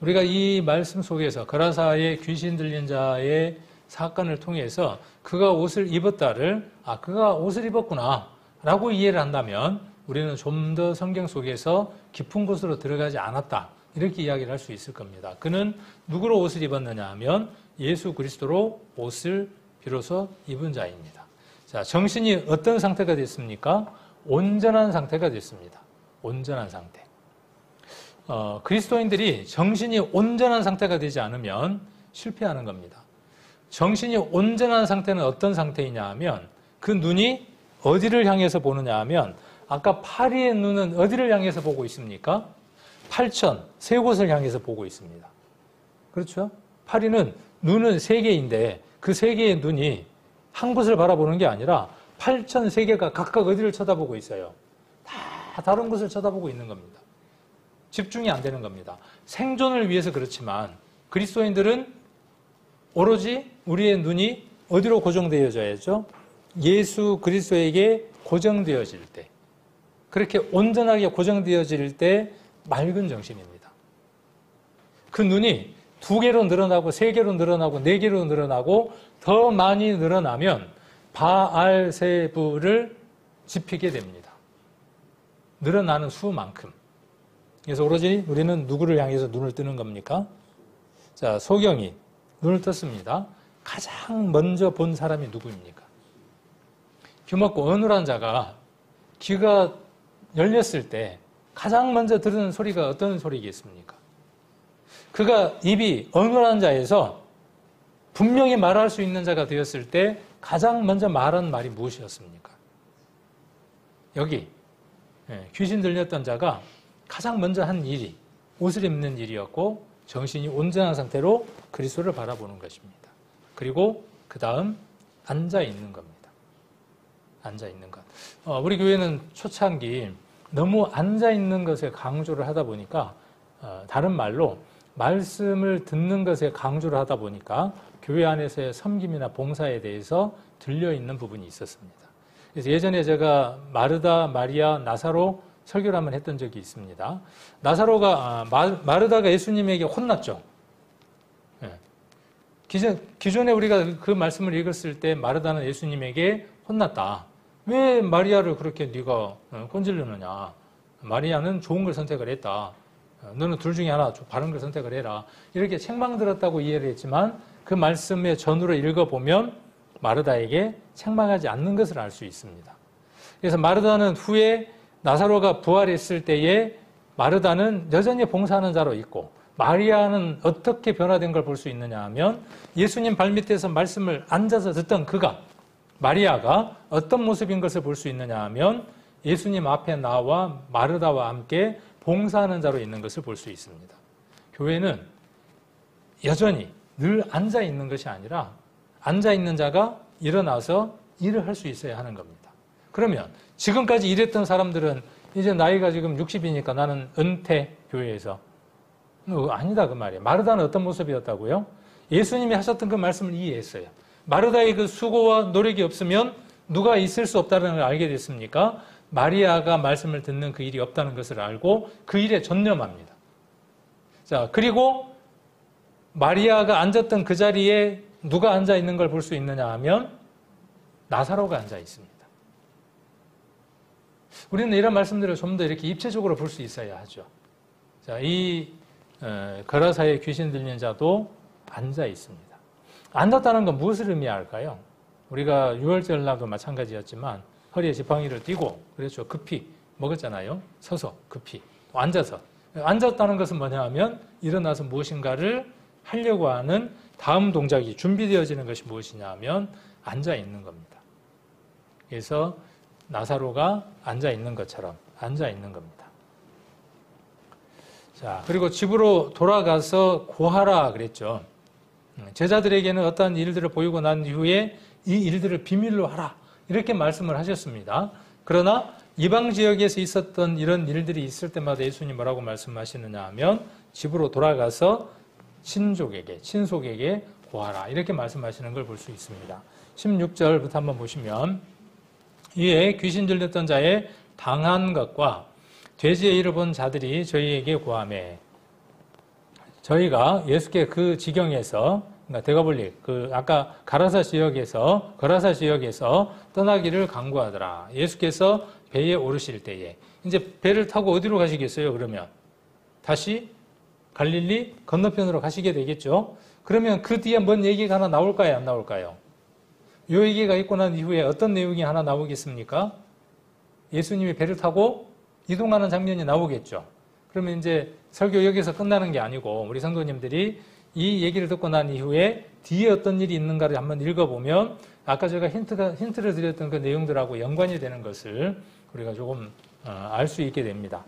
우리가 이 말씀 속에서 거라사의 귀신 들린 자의 사건을 통해서 그가 옷을 입었다를 그가 옷을 입었구나 라고 이해를 한다면 우리는 좀 더 성경 속에서 깊은 곳으로 들어가지 않았다 이렇게 이야기를 할 수 있을 겁니다. 그는 누구로 옷을 입었느냐 하면 예수 그리스도로 옷을 비로소 입은 자입니다. 자, 정신이 어떤 상태가 됐습니까? 온전한 상태가 됐습니다. 온전한 상태. 그리스도인들이 정신이 온전한 상태가 되지 않으면 실패하는 겁니다. 정신이 온전한 상태는 어떤 상태이냐 하면 그 눈이 어디를 향해서 보느냐 하면 아까 파리의 눈은 어디를 향해서 보고 있습니까? 팔천, 세 곳을 향해서 보고 있습니다. 그렇죠? 파리는 눈은 세 개인데 그 세 개의 눈이 한 곳을 바라보는 게 아니라 8천 세 개가 각각 어디를 쳐다보고 있어요. 다 다른 곳을 쳐다보고 있는 겁니다. 집중이 안 되는 겁니다. 생존을 위해서 그렇지만 그리스도인들은 오로지 우리의 눈이 어디로 고정되어져야죠? 예수 그리스도에게 고정되어질 때, 그렇게 온전하게 고정되어질 때 맑은 정신입니다. 그 눈이 2개로 늘어나고 3개로 늘어나고 4개로 늘어나고 더 많이 늘어나면 바알세부를 지피게 됩니다. 늘어나는 수만큼. 그래서 오로지 우리는 누구를 향해서 눈을 뜨는 겁니까? 자, 소경이 눈을 떴습니다. 가장 먼저 본 사람이 누구입니까? 귀먹고 어눌한 자가 귀가 열렸을 때 가장 먼저 들은 소리가 어떤 소리겠습니까? 그가 입이 어눌한 자에서 분명히 말할 수 있는 자가 되었을 때 가장 먼저 말한 말이 무엇이었습니까? 여기 귀신 들렸던 자가 가장 먼저 한 일이 옷을 입는 일이었고 정신이 온전한 상태로 그리스도를 바라보는 것입니다. 그리고 그 다음 앉아 있는 겁니다. 앉아 있는 것. 우리 교회는 초창기 너무 앉아 있는 것에 강조를 하다 보니까 다른 말로 말씀을 듣는 것에 강조를 하다 보니까 교회 안에서의 섬김이나 봉사에 대해서 들려있는 부분이 있었습니다. 그래서 예전에 제가 마르다, 마리아, 나사로 설교를 한번 했던 적이 있습니다. 마르다가 예수님에게 혼났죠. 기존에 우리가 그 말씀을 읽었을 때 마르다는 예수님에게 혼났다. 왜 마리아를 그렇게 네가 꼰질르느냐. 마리아는 좋은 걸 선택을 했다. 너는 둘 중에 하나 바른 걸 선택을 해라. 이렇게 책망 들었다고 이해를 했지만 그 말씀의 전후로 읽어보면 마르다에게 책망하지 않는 것을 알 수 있습니다. 그래서 마르다는 후에 나사로가 부활했을 때에 마르다는 여전히 봉사하는 자로 있고 마리아는 어떻게 변화된 걸 볼 수 있느냐 하면 예수님 발밑에서 말씀을 앉아서 듣던 마리아가 어떤 모습인 것을 볼 수 있느냐 하면 예수님 앞에 나와 마르다와 함께 봉사하는 자로 있는 것을 볼 수 있습니다. 교회는 여전히 늘 앉아 있는 것이 아니라 앉아 있는 자가 일어나서 일을 할 수 있어야 하는 겁니다. 그러면 지금까지 일했던 사람들은 이제 나이가 지금 60이니까 나는 은퇴 교회에서 아니다 그 말이에요. 마르다는 어떤 모습이었다고요? 예수님이 하셨던 그 말씀을 이해했어요. 마르다의 그 수고와 노력이 없으면 누가 있을 수 없다는 걸 알게 됐습니까? 마리아가 말씀을 듣는 그 일이 없다는 것을 알고 그 일에 전념합니다. 자, 그리고 마리아가 앉았던 그 자리에 누가 앉아 있는 걸 볼 수 있느냐 하면 나사로가 앉아 있습니다. 우리는 이런 말씀들을 좀 더 이렇게 입체적으로 볼 수 있어야 하죠. 자, 이 거라사의 귀신 들린 자도 앉아 있습니다. 앉았다는 건 무엇을 의미할까요? 우리가 유월절 날도 마찬가지였지만 허리에 지팡이를 띠고 그렇죠. 급히 먹었잖아요. 서서 급히 앉아서. 앉았다는 것은 뭐냐 하면 일어나서 무엇인가를 하려고 하는 다음 동작이 준비되어지는 것이 무엇이냐 하면 앉아 있는 겁니다. 그래서 나사로가 앉아 있는 것처럼 앉아 있는 겁니다. 자, 그리고 집으로 돌아가서 고하라 그랬죠. 제자들에게는 어떠한 일들을 보이고 난 이후에 이 일들을 비밀로 하라 이렇게 말씀을 하셨습니다. 그러나 이방 지역에서 있었던 이런 일들이 있을 때마다 예수님 뭐라고 말씀하시느냐 하면 집으로 돌아가서 친속에게 고하라 이렇게 말씀하시는 걸 볼 수 있습니다. 16절부터 한번 보시면 이에 귀신 들렸던 자의 당한 것과 돼지의 일을 본 자들이 저희에게 고하매 저희가 예수께 그 지경에서 그러니까 데가볼리 아까 거라사 지역에서 떠나기를 강구하더라. 예수께서 배에 오르실 때에 이제 배를 타고 어디로 가시겠어요? 그러면 다시 갈릴리 건너편으로 가시게 되겠죠. 그러면 그 뒤에 뭔 얘기가 하나 나올까요? 안 나올까요? 이 얘기가 있고 난 이후에 어떤 내용이 하나 나오겠습니까? 예수님이 배를 타고 이동하는 장면이 나오겠죠. 그러면 이제 설교 여기서 끝나는 게 아니고 우리 성도님들이 이 얘기를 듣고 난 이후에 뒤에 어떤 일이 있는가를 한번 읽어보면 아까 제가 힌트를 드렸던 그 내용들하고 연관이 되는 것을 우리가 조금 알 수 있게 됩니다.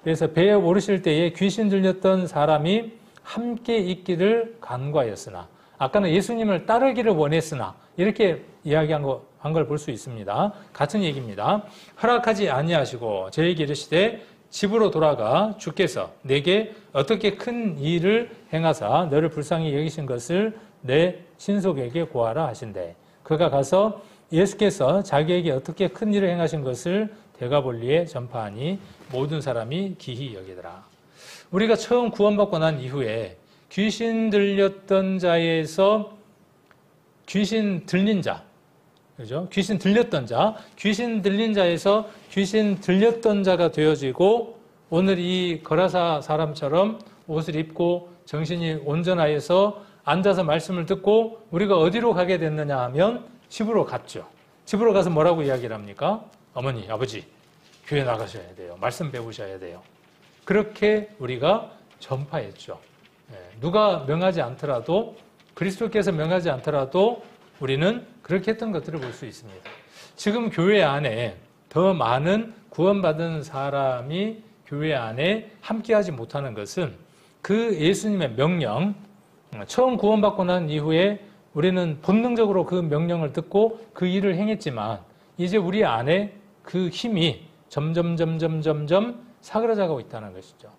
그래서 배에 오르실 때에 귀신 들렸던 사람이 함께 있기를 간과하였으나 아까는 예수님을 따르기를 원했으나 이렇게 이야기한 걸 볼 수 있습니다. 같은 얘기입니다. 허락하지 아니하시고 저에게 이르시되 집으로 돌아가 주께서 내게 어떻게 큰 일을 행하사 너를 불쌍히 여기신 것을 내 친속에게 고하라 하신대. 그가 가서 예수께서 자기에게 어떻게 큰 일을 행하신 것을 데가볼리에 전파하니 모든 사람이 기히 여기더라. 우리가 처음 구원받고 난 이후에 귀신 들렸던 자에서 귀신 들린 자, 그죠? 귀신 들렸던 자, 귀신 들린 자에서 귀신 들렸던 자가 되어지고 오늘 이 거라사 사람처럼 옷을 입고 정신이 온전하여서 앉아서 말씀을 듣고 우리가 어디로 가게 됐느냐 하면 집으로 갔죠. 집으로 가서 뭐라고 이야기를 합니까? 어머니, 아버지, 교회 나가셔야 돼요. 말씀 배우셔야 돼요. 그렇게 우리가 전파했죠. 누가 명하지 않더라도 그리스도께서 명하지 않더라도 우리는 그렇게 했던 것들을 볼 수 있습니다. 지금 교회 안에 더 많은 구원받은 사람이 교회 안에 함께하지 못하는 것은 그 예수님의 명령, 처음 구원받고 난 이후에 우리는 본능적으로 그 명령을 듣고 그 일을 행했지만 이제 우리 안에 그 힘이 점점 사그라져가고 있다는 것이죠.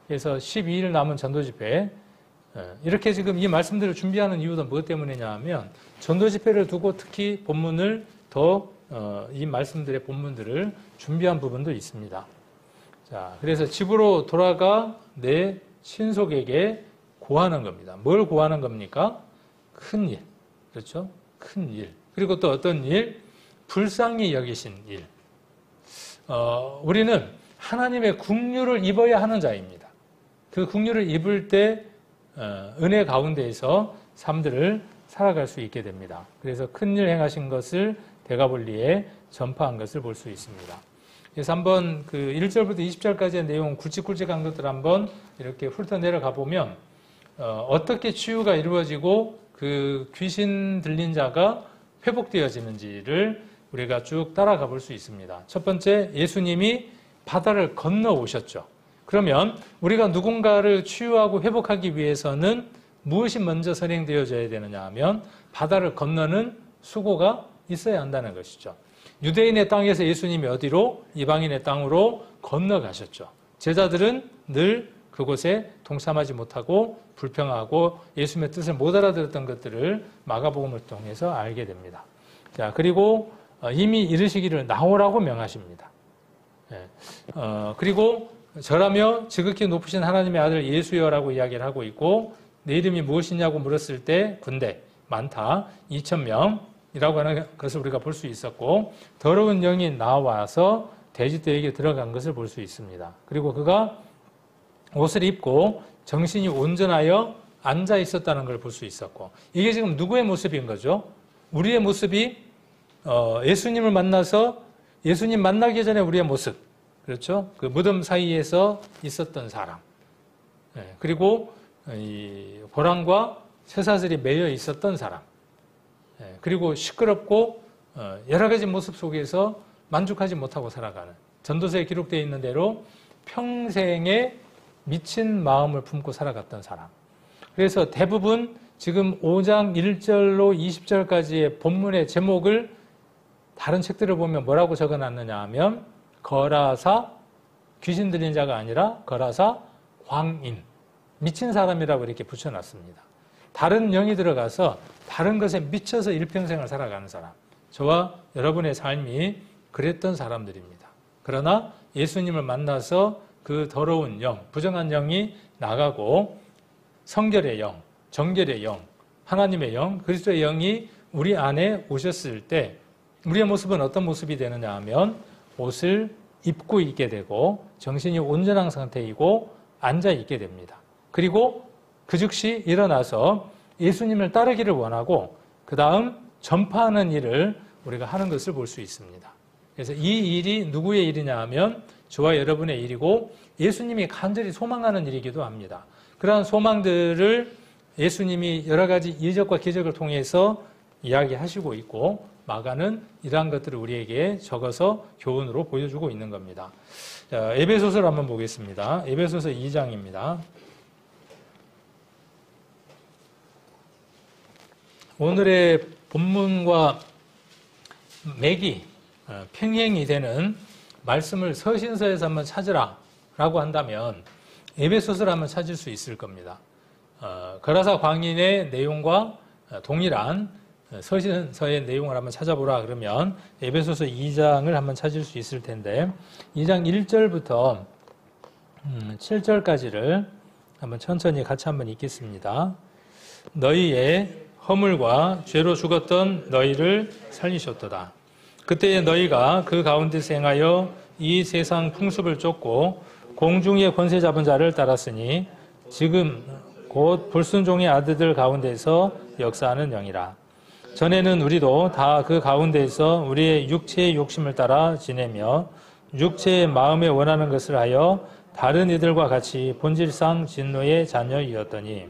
그래서 12일 남은 전도집회. 이렇게 지금 이 말씀들을 준비하는 이유도 무엇 때문이냐 하면 전도집회를 두고 특히 본문을 이 말씀들의 본문들을 준비한 부분도 있습니다. 자, 그래서 집으로 돌아가 내 친속에게 고하는 겁니다. 뭘 고하는 겁니까? 큰 일. 그렇죠? 큰 일. 그리고 또 어떤 일? 불쌍히 여기신 일. 우리는 하나님의 긍휼을 입어야 하는 자입니다. 그 긍휼을 입을 때 은혜 가운데에서 삶들을 살아갈 수 있게 됩니다. 그래서 큰일 행하신 것을 대가볼리에 전파한 것을 볼 수 있습니다. 그래서 한번 그 1절부터 20절까지의 내용 굵직굵직한 것들 한번 이렇게 훑어내려가 보면 어떻게 치유가 이루어지고 그 귀신 들린 자가 회복되어지는지를 우리가 쭉 따라가 볼 수 있습니다. 첫 번째, 예수님이 바다를 건너 오셨죠. 그러면 우리가 누군가를 치유하고 회복하기 위해서는 무엇이 먼저 선행되어져야 되느냐 하면 바다를 건너는 수고가 있어야 한다는 것이죠. 유대인의 땅에서 예수님이 어디로? 이방인의 땅으로 건너가셨죠. 제자들은 늘 그곳에 동참하지 못하고 불평하고 예수님의 뜻을 못 알아들었던 것들을 마가복음을 통해서 알게 됩니다. 자, 그리고 이미 이르시기를 나오라고 명하십니다. 그리고 절하며 지극히 높으신 하나님의 아들 예수여라고 이야기를 하고 있고 내 이름이 무엇이냐고 물었을 때 군대 많다 2,000명이라고 하는 것을 우리가 볼 수 있었고 더러운 영이 나와서 돼지떼에게 들어간 것을 볼 수 있습니다. 그리고 그가 옷을 입고 정신이 온전하여 앉아 있었다는 걸 볼 수 있었고 이게 지금 누구의 모습인 거죠? 우리의 모습이 예수님을 만나서 예수님 만나기 전에 우리의 모습 그렇죠? 그 무덤 사이에서 있었던 사람 그리고 이 고랑과 쇠사슬이 매여 있었던 사람 그리고 시끄럽고 여러 가지 모습 속에서 만족하지 못하고 살아가는 전도서에 기록되어 있는 대로 평생에 미친 마음을 품고 살아갔던 사람. 그래서 대부분 지금 5장 1절로 20절까지의 본문의 제목을 다른 책들을 보면 뭐라고 적어놨느냐 하면 거라사 귀신 들린 자가 아니라 거라사 광인 미친 사람이라고 이렇게 붙여놨습니다. 다른 영이 들어가서 다른 것에 미쳐서 일평생을 살아가는 사람. 저와 여러분의 삶이 그랬던 사람들입니다. 그러나 예수님을 만나서 그 더러운 영, 부정한 영이 나가고 성결의 영, 정결의 영, 하나님의 영, 그리스도의 영이 우리 안에 오셨을 때 우리의 모습은 어떤 모습이 되느냐 하면 옷을 입고 있게 되고 정신이 온전한 상태이고 앉아 있게 됩니다. 그리고 그 즉시 일어나서 예수님을 따르기를 원하고 그 다음 전파하는 일을 우리가 하는 것을 볼 수 있습니다. 그래서 이 일이 누구의 일이냐 하면 저와 여러분의 일이고 예수님이 간절히 소망하는 일이기도 합니다. 그러한 소망들을 예수님이 여러 가지 이적과 기적을 통해서 이야기하시고 있고 마가는 이러한 것들을 우리에게 적어서 교훈으로 보여주고 있는 겁니다. 자, 에베소서를 한번 보겠습니다. 에베소서 2장입니다. 오늘의 본문과 맥이 평행이 되는 말씀을 서신서에서 한번 찾으라 라고 한다면 에베소서를 한번 찾을 수 있을 겁니다. 거라사 광인의 내용과 동일한 서신서의 내용을 한번 찾아보라 그러면 에베소서 2장을 한번 찾을 수 있을 텐데 2장 1절부터 7절까지를 한번 천천히 같이 한번 읽겠습니다. 너희의 허물과 죄로 죽었던 너희를 살리셨도다. 그때에 너희가 그 가운데서 행하여 이 세상 풍습을 쫓고 공중의 권세 잡은 자를 따랐으니 지금 곧 불순종의 아들들 가운데서 역사하는 영이라. 전에는 우리도 다 그 가운데에서 우리의 육체의 욕심을 따라 지내며 육체의 마음에 원하는 것을 하여 다른 이들과 같이 본질상 진노의 자녀이었더니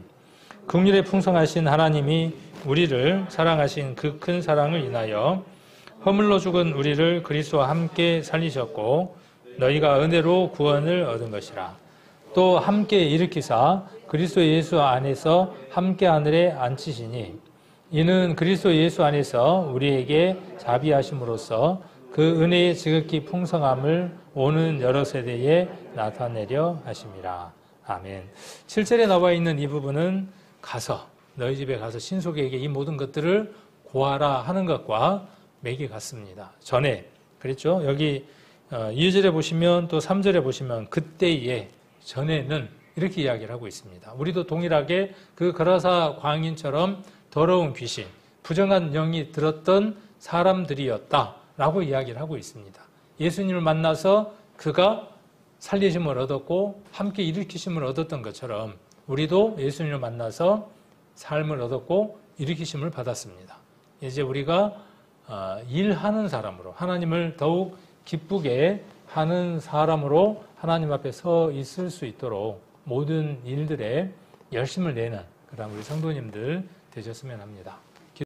긍휼에 풍성하신 하나님이 우리를 사랑하신 그 큰 사랑을 인하여 허물로 죽은 우리를 그리스도와 함께 살리셨고 너희가 은혜로 구원을 얻은 것이라. 또 함께 일으키사 그리스도 예수 안에서 함께 하늘에 앉히시니 이는 그리스도 예수 안에서 우리에게 자비하심으로써 그 은혜의 지극히 풍성함을 오는 여러 세대에 나타내려 하심이라. 아멘. 7절에 나와 있는 이 부분은 가서 너희 집에 가서 신속에게 이 모든 것들을 고하라 하는 것과 맥이 같습니다. 전에 그랬죠. 여기 2절에 보시면 또 3절에 보시면 그때에 전에는 이렇게 이야기를 하고 있습니다. 우리도 동일하게 그 거라사 광인처럼 더러운 귀신, 부정한 영이 들었던 사람들이었다라고 이야기를 하고 있습니다. 예수님을 만나서 그가 살리심을 얻었고 함께 일으키심을 얻었던 것처럼 우리도 예수님을 만나서 삶을 얻었고 일으키심을 받았습니다. 이제 우리가 일하는 사람으로 하나님을 더욱 기쁘게 하는 사람으로 하나님 앞에 서 있을 수 있도록 모든 일들에 열심을 내는 그런 우리 성도님들 되셨으면 합니다.